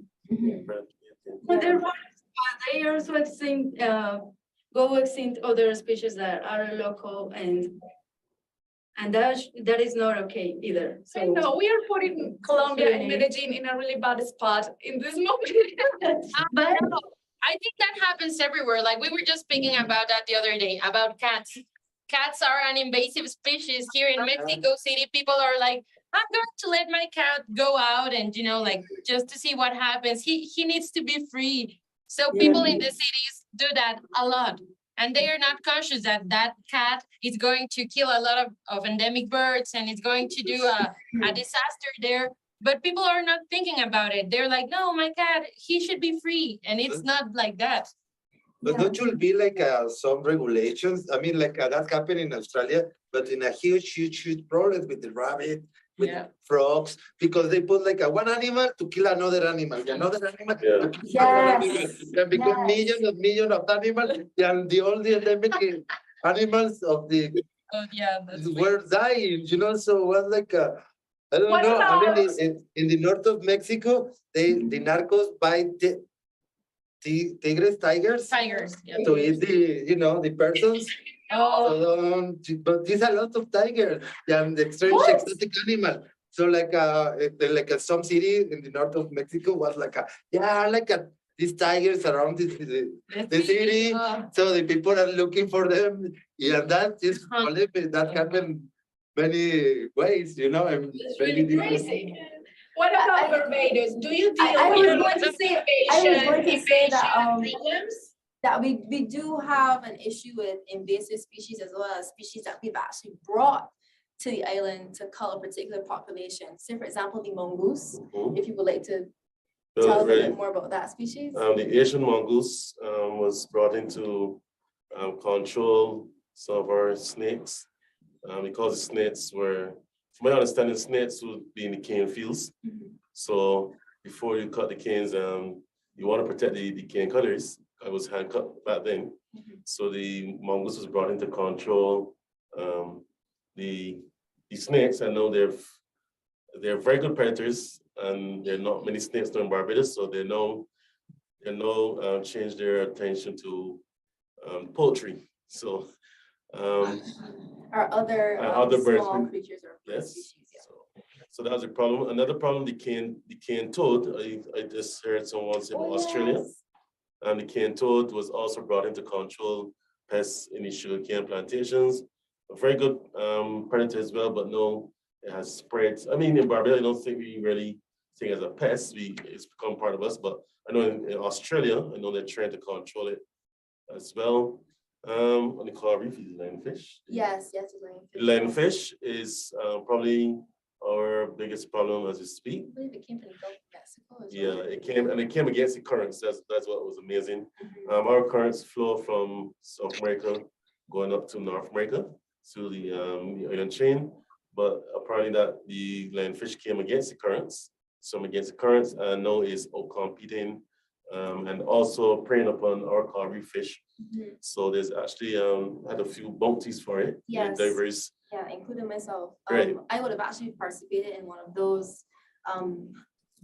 But they also extinct, go extinct other species that are local and that is not okay either. So I know, we are putting Colombia and Medellin in a really bad spot in this moment. but I think that happens everywhere. Like we were just speaking about that the other day, about cats. Cats are an invasive species here in Mexico City. People are like, I'm going to let my cat go out and, just to see what happens. He needs to be free. So people in the cities do that a lot. And they are not conscious that that cat is going to kill a lot of endemic birds and it's going to do a disaster there. But people are not thinking about it. They're like, no, my cat, he should be free. And it's not like that. But don't you be like some regulations? I mean, like that happened in Australia, but in a huge problem with the rabbit, with frogs, because they put like one animal to kill another animal, another animal to kill another animal. Then become millions of animals, and all the endemic animals of the were dying, so it was like I don't know. I mean, in the north of Mexico, the narcos buy tigers. Yeah. To eat the persons. So, but there's a lot of tigers and the strange exotic animal. So like some city in the north of Mexico was like these tigers around the city. So the people are looking for them. Yeah, that is that happened many ways, and It's really crazy. What about Barbados? Do you deal I with was going to say that problems? that we do have an issue with invasive species as well as species that we've actually brought to the island to cull a particular population. So for example, the mongoose, if you would like to tell us a bit more about that species. The Asian mongoose was brought in to control some of our snakes because the snakes were, from my understanding, snakes would be in the cane fields. So before you cut the canes, you want to protect the cane cutters. I was hand cut back then. So the mongoose was brought in to control the snakes. I know they're very good predators, and there are not many snakes in Barbados, so they change their attention to poultry. So our other small birds, creatures or yes. So that's a problem. Another problem, the cane toad. I just heard someone say about Australia. And the cane toad was also brought in to control pests in the sugarcane plantations. A very good predator as well, but no, it has spread. I mean, in Barbados, I don't think we really think as a pest. It's become part of us, but I know in Australia, I know they're trying to control it as well. On the coral reef is lionfish. Yes, lionfish. Lionfish is probably our biggest problem as we speak. I believe it came from the Gulf of Mexico as well. It came against the currents. That's what was amazing. Our currents flow from South America going up to North America through the island chain. But apparently that the lionfish came against the currents, some against the currents, and now is out competing and also preying upon our coral reef fish. So there's actually had a few bounties for it. Yes. Diverse. Yeah, including myself. Right. I would have actually participated in one of those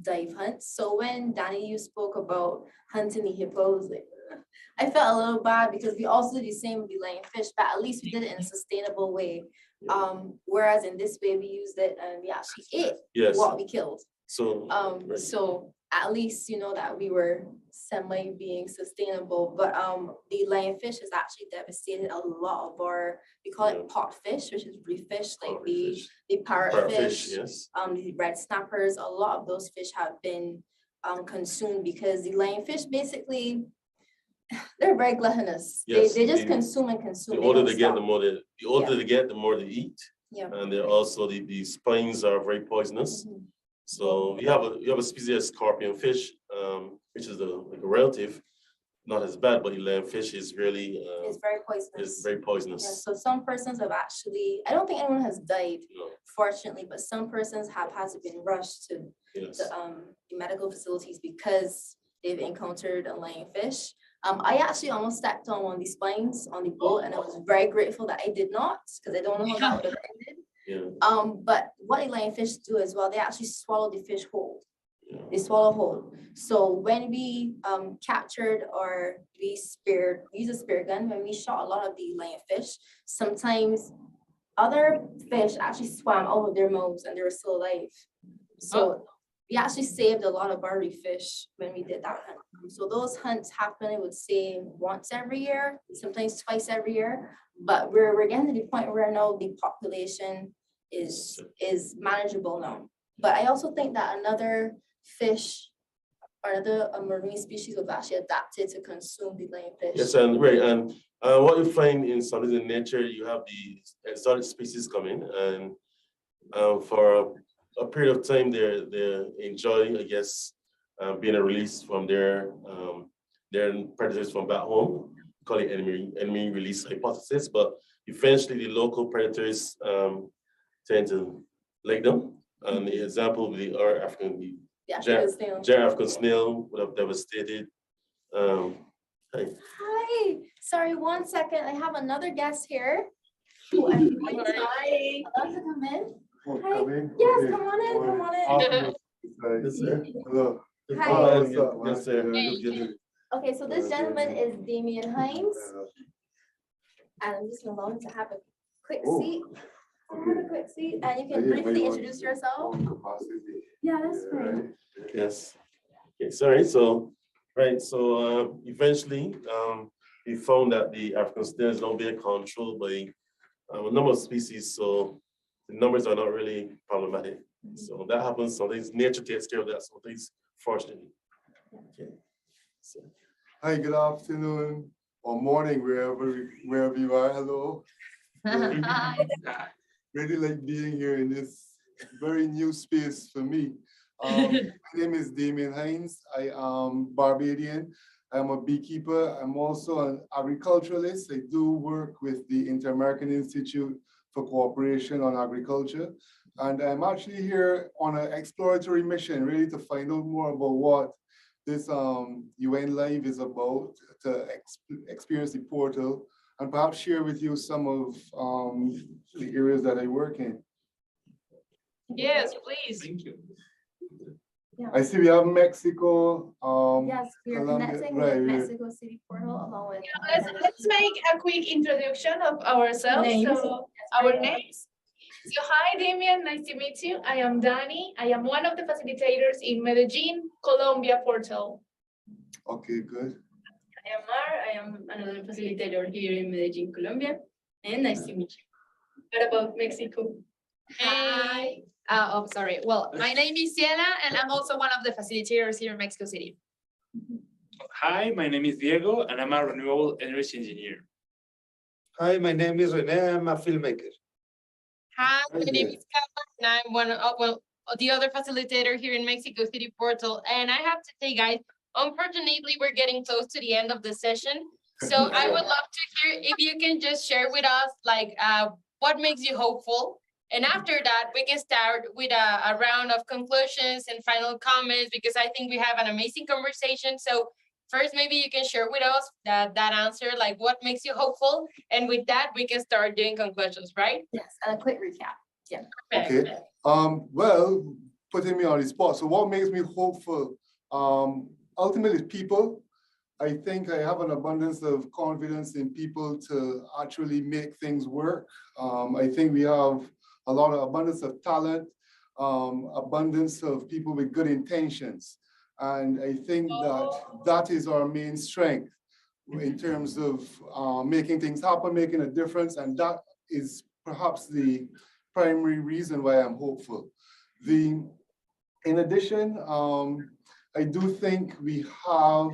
dive hunts. So when Danny, you spoke about hunting the hippos, I felt a little bad because we also did the same with the lionfish, but at least we did it in a sustainable way. Whereas in this way we used it and we actually ate what we killed. So so at least that we were semi being sustainable. But the lionfish has actually devastated a lot of our, we call it pot fish, which is reef fish, like the parrotfish, the red snappers. A lot of those fish have been consumed because the lionfish basically, they're very gluttonous. Yes, They just they- consume and consume. The They older don't they get, stop. the more the more they eat. Yeah. And they're also, the spines are very poisonous. Mhm. So you have a species of scorpion fish, which is like a relative, not as bad, but eland fish is really, It's very poisonous. is very Yeah, poisonous. so some persons have actually, I don't think anyone has died, No, fortunately, but some persons have had to been rushed to yes. the medical facilities because they've encountered a lionfish. I actually almost stepped on one of these spines on the boat, and I was very grateful that I did not, because I don't know how that would have ended. Yeah, But what the lionfish do as well, they actually swallow the fish whole. yeah. They swallow whole. So when we captured or we use a spear gun, when we shot a lot of the lionfish, sometimes other fish actually swam out of their mouths and they were still alive. So we actually saved a lot of barley fish when we did that hunt. So those hunts happen, I would say, once every year, sometimes twice every year. But we're getting to the point where now the population is manageable now. But I also think that another fish or another marine species was actually adapted to consume the lionfish. Yes, and right, and what you find in something in nature, you have the exotic species coming, and for a period of time, they enjoy, I guess, being released from their predators from back home. We call it enemy release hypothesis, but eventually the local predators tend to like them. And the example would be our African, The African snail. giant African snail would have devastated. Hi, sorry, 1 second. I have another guest here. Who I'm going to allow to come in. Hi. Yes, come on in, come on in. Yes, sir. Hello. Hi. What's up, man? Yes, sir. Hey. Good, good. Okay, so this gentleman is Damian Hines, and I'm just gonna allow him to have a quick Oh, seat. Have a quick seat, and you can briefly introduce yourself. Yeah, that's fine. Yes. Okay, sorry, so, right, so eventually, we found that the African snail is not being controlled by a number of species, so the numbers are not really problematic. So that happens, sometimes nature takes care of that, sometimes fortunately. Okay. So, Hi, good afternoon or morning, wherever you are. Hello. Really like being here in this very new space for me. My name is Damian Hines. I am Barbadian. I'm a beekeeper. I'm also an agriculturalist. I do work with the Inter-American Institute for Cooperation on Agriculture. And I'm actually here on an exploratory mission, really to find out more about what this UN Live is about, to experience the portal, and perhaps share with you some of the areas that I work in. Yes, please. Thank you. I see we have Mexico. Yes, we are Colombia, connecting right, with we're- Mexico City portal along with. Let's make a quick introduction of ourselves. Names. So our names. So hi, Damian, nice to meet you. I am Dani. I am one of the facilitators in Medellin, Colombia portal. Okay, good. I am Mar. I am another facilitator here in Medellin, Colombia, and nice to meet you. What about Mexico? Hi. Oh, sorry. Well, my name is Sienna, and I'm also one of the facilitators here in Mexico City. Hi, my name is Diego, and I'm a renewable energy engineer. Hi, my name is Rene. I'm a filmmaker. Hi, my name there. is Carla, and I'm one of, the other facilitator here in Mexico City portal. And I have to say, guys, unfortunately, we're getting close to the end of the session. So I would love to hear if you can just share with us, like, what makes you hopeful. And after that, we can start with a round of conclusions and final comments, because I think we have an amazing conversation. So first, maybe you can share with us that answer, like what makes you hopeful. And with that, we can start doing conclusions, right? Yes, and a quick recap. Okay. Well, putting me on the spot. So what makes me hopeful? Ultimately, people. I think I have an abundance of confidence in people to actually make things work. I think we have a lot of abundance of talent, abundance of people with good intentions. And I think that is our main strength in terms of making things happen, making a difference. And that is perhaps the primary reason why I'm hopeful. In addition, I do think we have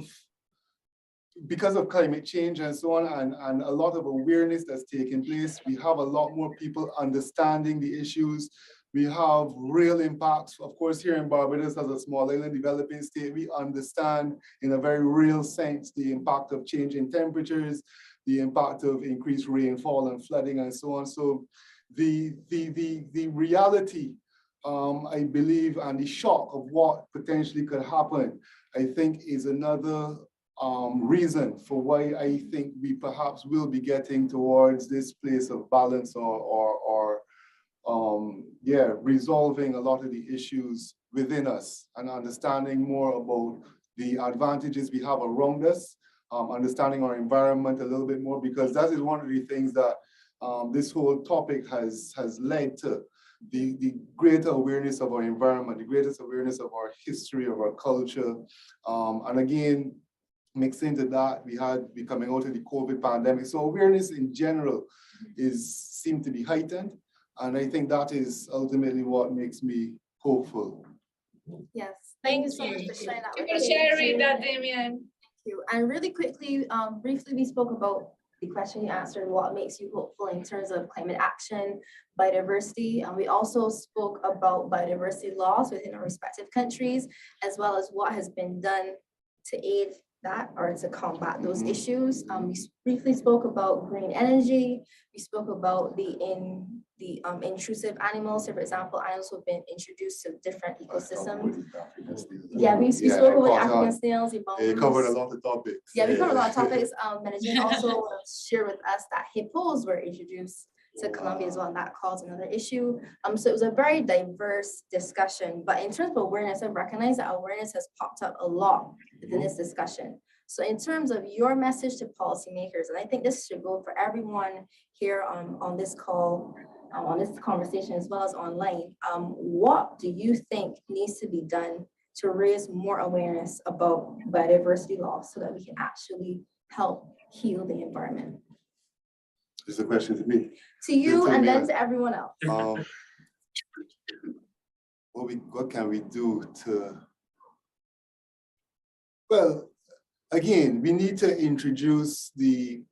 because of climate change and so on, and a lot of awareness that's taking place, we have a lot more people understanding the issues. We have real impacts. Of course, here in Barbados, as a small island developing state, we understand in a very real sense the impact of changing temperatures, the impact of increased rainfall and flooding and so on. So the reality, I believe, and the shock of what potentially could happen, I think is another reason for why I think we perhaps will be getting towards this place of balance or resolving a lot of the issues within us and understanding more about the advantages we have around us, understanding our environment a little bit more, because that is one of the things that this whole topic has led to. The greater awareness of our environment, the greatest awareness of our history, of our culture. And again, mixed into that, we coming out of the COVID pandemic. So awareness in general seemed to be heightened. And I think that is ultimately what makes me hopeful. Yes, Thank thank you so much you. for sharing that Thank with you for us. sharing that, Damian. Thank you. And really quickly, briefly, we spoke about the question you answered, what makes you hopeful in terms of climate action, biodiversity. And we also spoke about biodiversity laws within our respective countries, as well as what has been done to aid that or to combat those issues. We briefly spoke about green energy. We spoke about the intrusive animals. So for example, animals who have been introduced to different ecosystems. Yeah, we spoke about African snails. It covered a lot of topics. Yeah, we covered a lot of topics. Medellin also shared with us that hippos were introduced to Colombia as well, and that caused another issue. So it was a very diverse discussion, but in terms of awareness, I recognize that awareness has popped up a lot within this discussion. So in terms of your message to policymakers, and I think this should go for everyone here on this call, on this conversation, as well as online, what do you think needs to be done to raise more awareness about biodiversity loss so that we can actually help heal the environment? This is a question to me. To you To and me, then to everyone else. What can we do to, well, again, we need to introduce the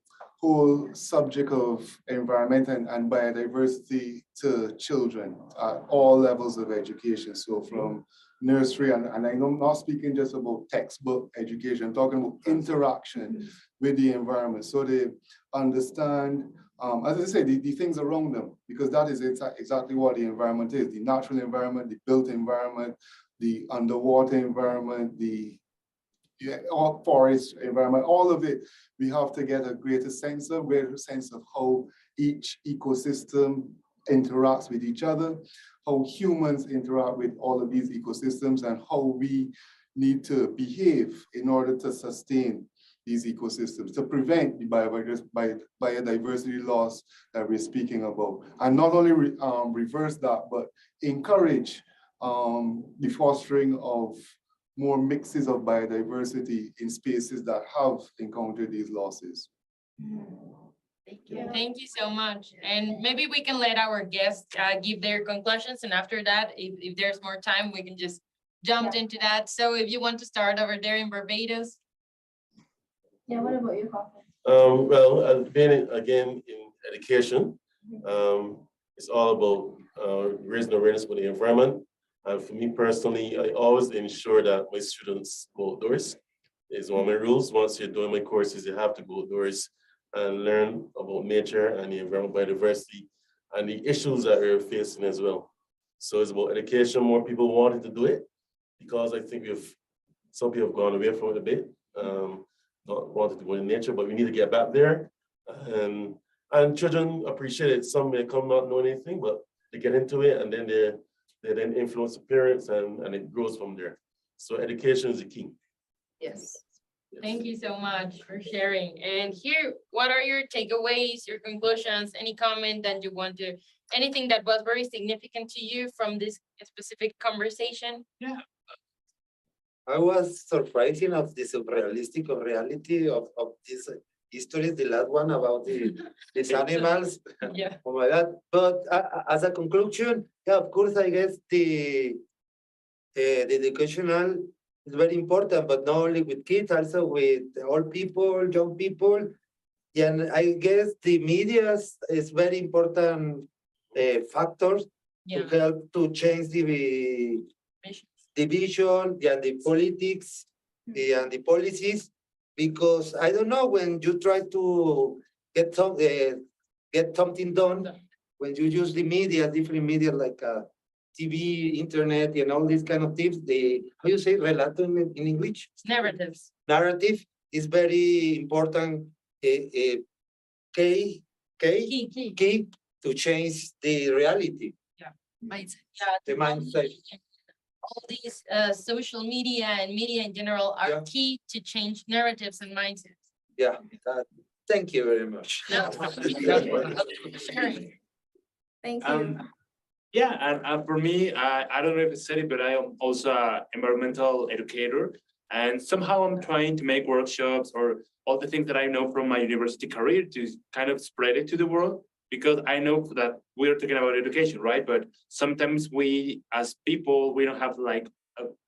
whole subject of environment and biodiversity to children at all levels of education. So from nursery, and I'm not speaking just about textbook education, I'm talking about interaction with the environment. So they understand, as I say, the things around them, because that is exactly what the environment is: the natural environment, the built environment, the underwater environment, the all forest environment, all of it. We have to get a greater sense of how each ecosystem interacts with each other, how humans interact with all of these ecosystems, and how we need to behave in order to sustain these ecosystems, to prevent the biodiversity loss that we're speaking about. And not only reverse that, but encourage the fostering of more mixes of biodiversity in spaces that have encountered these losses. Thank you. Thank you so much. And maybe we can let our guests give their conclusions. And after that, if there's more time, we can just jump into that. So if you want to start over there in Barbados. Yeah, what about you, Coffee? Well, being again in education, it's all about raising awareness for the environment. And for me personally, I always ensure that my students go outdoors. It's one of my rules. Once you're doing my courses, you have to go outdoors and learn about nature and the environment, biodiversity, and the issues that we're facing as well. So it's about education. More people wanted to do it because I think some people have gone away from it a bit, not wanted to go in nature, but we need to get back there. And children appreciate it. Some may come not knowing anything, but they get into it, and then they then influence the parents, and it grows from there. So education is the key. Yes. Thank you so much for sharing. And here, what are your takeaways, your conclusions, any comment that you want to, anything that was very significant to you from this specific conversation? Yeah. I was surprising of the surrealistic of reality of this history, the last one about these animals. Yeah. Oh my God. But as a conclusion, yeah, of course, I guess the educational is very important, but not only with kids, also with old people, young people. Yeah, and I guess the media is very important factor to help to change the division and the politics and the policies, because I don't know, when you try to get something done, when you use the media, different media like TV, internet, and all these kind of things, the how you say relato in English? Narratives. Narrative is very important. Key to change the reality. Mindset. The mindset. All these social media and media in general are Yeah. key to change narratives and mindsets. Yeah. Thank you very much. No. Thank you. Yeah, and for me, I don't know if I said it, but I am also an environmental educator. And somehow I'm trying to make workshops or all the things that I know from my university career to kind of spread it to the world. Because I know that we're talking about education, right? But sometimes we, as people, we don't have like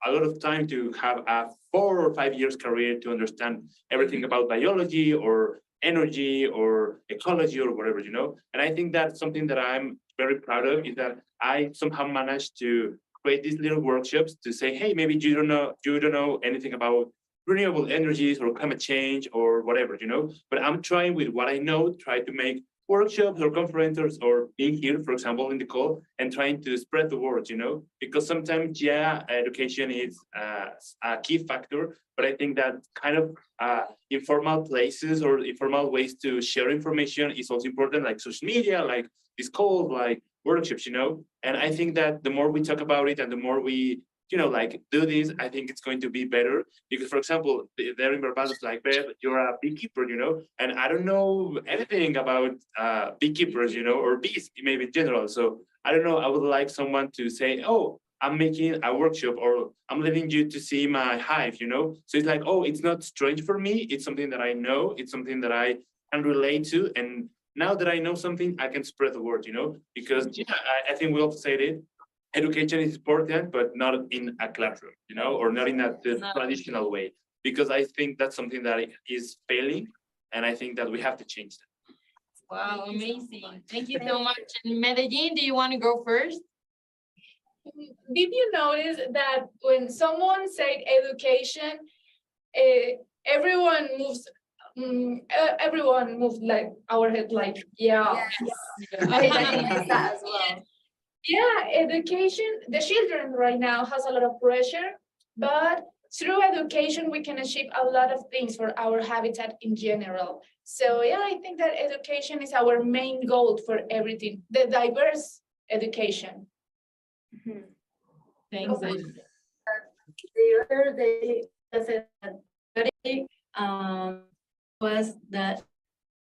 a lot of time to have a 4 or 5 years career to understand everything about biology or energy or ecology or whatever, you know? And I think that's something that I'm very proud of, is that I somehow managed to create these little workshops to say, hey, maybe you don't know anything about renewable energies or climate change or whatever, you know? But I'm trying with what I know, try to make workshops or conferences or being here, for example, in the call and trying to spread the word, you know, because sometimes, yeah, education is a key factor, but I think that kind of informal places or informal ways to share information is also important, like social media, like this call, like workshops, you know, and I think that the more we talk about it and the more we, you know, like do this, I think it's going to be better. Because, for example, there in Barbados, like, Bev, you're a beekeeper, you know, and I don't know anything about beekeepers, you know, or bees, maybe in general. So I don't know, I would like someone to say, oh, I'm making a workshop or I'm letting you to see my hive, you know? So it's like, oh, it's not strange for me. It's something that I know. It's something that I can relate to. And now that I know something, I can spread the word, you know? Because, yeah, I think we all said it. Education is important, but not in a classroom, you know, or not in the traditional way, because I think that's something that is failing, and I think that we have to change that. Wow, amazing. Thank you so much. And Medellin, do you want to go first? Did you notice that when someone said education, everyone moves like our head, like, yeah. I recognize that as well. Yeah, education, the children right now has a lot of pressure, but through education, we can achieve a lot of things for our habitat in general. So yeah, I think that education is our main goal for everything, the diverse education. Thanks. The other day, I said that was that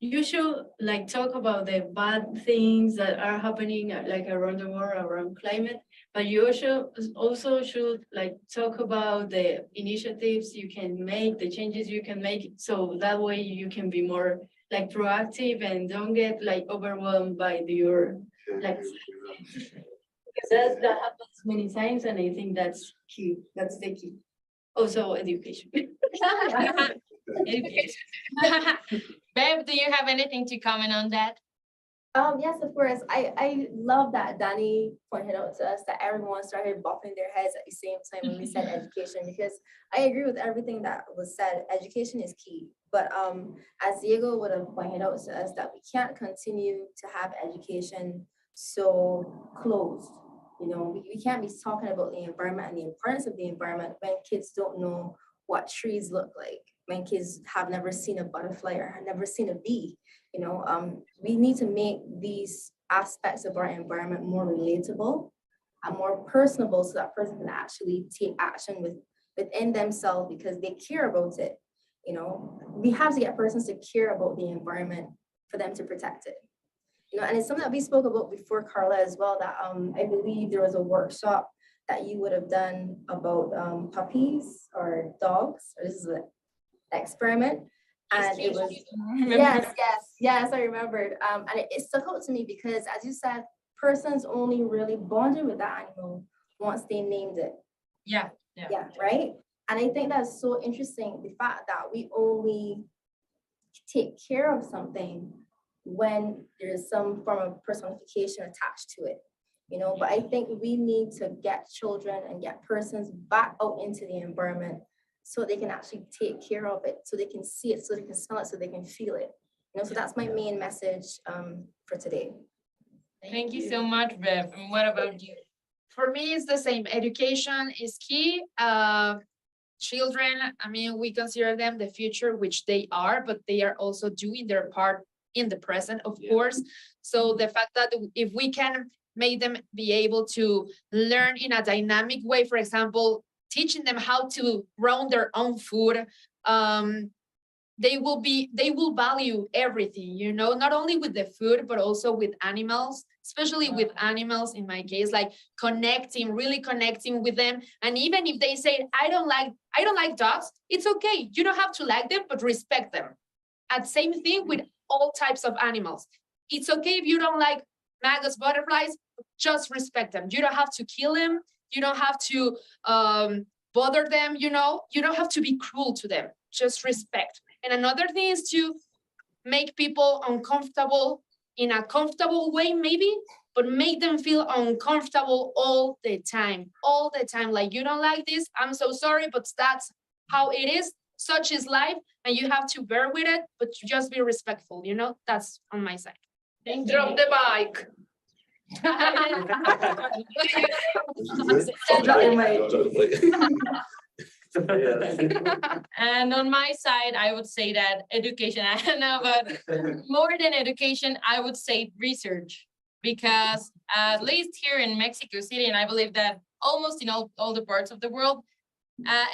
you should like talk about the bad things that are happening like around the world, around climate, but you also should like talk about the initiatives you can make, the changes you can make, so that way you can be more like proactive and don't get like overwhelmed by your like, because that happens many times, and I think that's key. That's the key. Also education. Education. Bev, do you have anything to comment on that? Yes, of course. I love that Danny pointed out to us that everyone started bopping their heads at the same time when we said education, because I agree with everything that was said. Education is key. But as Diego would have pointed out to us, that we can't continue to have education so closed. You know, we can't be talking about the environment and the importance of the environment when kids don't know what trees look like, when kids have never seen a butterfly or have never seen a bee. You know, we need to make these aspects of our environment more relatable and more personable, so that person can actually take action within themselves because they care about it. You know, we have to get persons to care about the environment for them to protect it. You know, and it's something that we spoke about before, Carla, as well, that I believe there was a workshop that you would have done about puppies or dogs, or this is an experiment. And it was, yes, I remembered. And it stuck out to me because, as you said, persons only really bonded with that animal once they named it. Yeah, right? And I think that's so interesting, the fact that we only take care of something when there's some form of personification attached to it, you know. But I think we need to get children and get persons back out into the environment so they can actually take care of it, so they can see it, so they can smell it, so they can feel it. You know, so that's my main message for today. Thank you so much, Bev. And what about you? For me, it's the same. Education is key. Children, I mean, we consider them the future, which they are, but they are also doing their part in the present, of course. So the fact that if we can make them be able to learn in a dynamic way, for example, teaching them how to grow their own food, they will value everything, you know, not only with the food, but also with animals, especially with animals, in my case, like really connecting with them. And even if they say, I don't like dogs, it's okay. You don't have to like them, but respect them. And same thing with all types of animals. It's okay if you don't like maggots, butterflies, just respect them. You don't have to kill them. You don't have to bother them, you know, you don't have to be cruel to them, just respect. And another thing is to make people uncomfortable in a comfortable way, maybe, but make them feel uncomfortable all the time. Like, you don't like this, I'm so sorry, but that's how it is. Such is life, and you have to bear with it, but just be respectful, you know, that's on my side. Thank you. Drop the bike. And on my side, I would say that education, I don't know, but more than education, I would say research. Because at least here in Mexico City, and I believe that almost in all the parts of the world,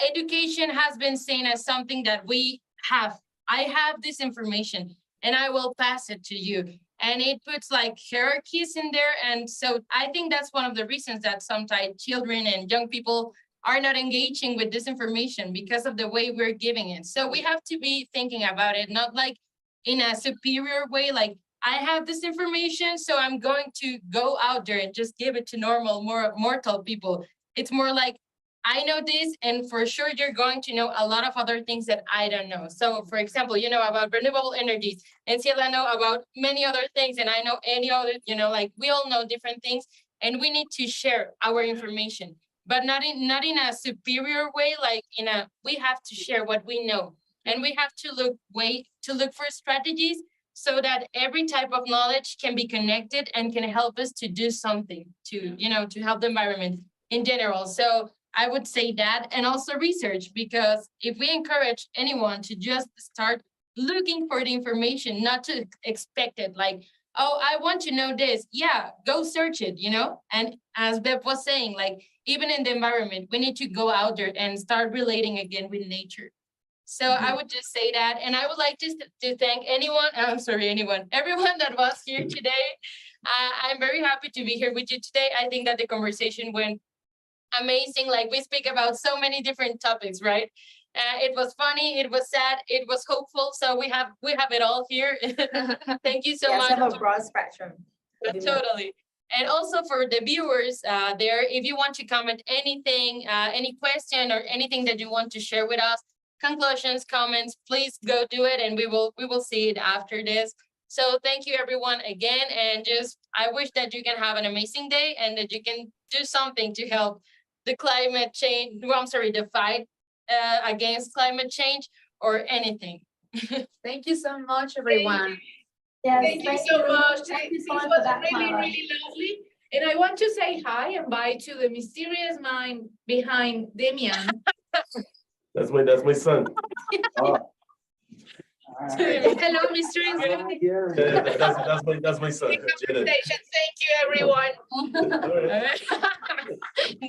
education has been seen as something that we have. I have this information and I will pass it to you. And it puts like hierarchies in there. And so I think that's one of the reasons that sometimes children and young people are not engaging with this information because of the way we're giving it. So we have to be thinking about it, not like in a superior way, like I have this information, so I'm going to go out there and just give it to more mortal people. It's more like, I know this, and for sure you're going to know a lot of other things that I don't know. So for example, you know about renewable energies, and Ciela know about many other things, and I know any other, you know, like we all know different things, and we need to share our information, but not in a superior way, like we have to share what we know, and we have to look for strategies so that every type of knowledge can be connected and can help us to do something to, you know, to help the environment in general. So I would say that, and also research, because if we encourage anyone to just start looking for the information, not to expect it, like, oh, I want to know this. Yeah, go search it, you know? And as Bev was saying, like, even in the environment, we need to go out there and start relating again with nature. So I would just say that, and I would like to thank everyone that was here today. I'm very happy to be here with you today. I think that the conversation went amazing. Like, we speak about so many different topics, right? It was funny, it was sad, it was hopeful. So we have it all here. Thank you so much. Have a broad spectrum. Totally. And also for the viewers there, if you want to comment anything, any question or anything that you want to share with us, conclusions, comments, please go do it, and we will see it after this. So thank you everyone again, and just I wish that you can have an amazing day and that you can do something to help the climate change. Well, I'm sorry, the fight against climate change or anything. Thank you so much, everyone. Yes, Thank you so much. Thank you so This much was for that, really, Clara. really lovely. And I want to say hi and bye to the mysterious mind behind Demian. That's my son. Hello, Mr. That's my son. Jaden. Thank you, everyone.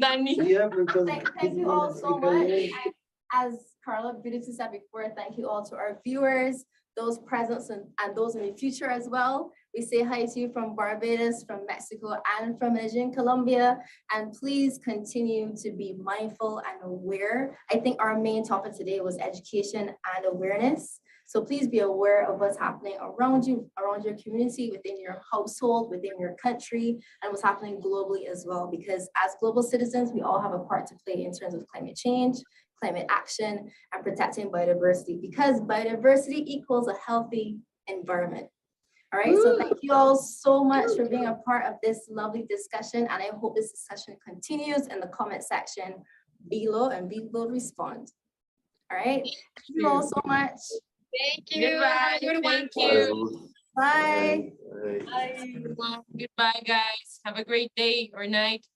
Danny. Thank you all so much. As Carla beautifully said before, thank you all to our viewers, those present and those in the future as well. We say hi to you from Barbados, from Mexico, and from Medellin, Colombia. And please continue to be mindful and aware. I think our main topic today was education and awareness. So please be aware of what's happening around you, around your community, within your household, within your country, and what's happening globally as well. Because as global citizens, we all have a part to play in terms of climate change, climate action, and protecting biodiversity, because biodiversity equals a healthy environment. All right, so thank you all so much for being a part of this lovely discussion, and I hope this discussion continues in the comment section below, and we will respond. All right, thank you all so much. Thank you. Goodbye. Thank you. Bye. Bye. Goodbye, guys. Have a great day or night.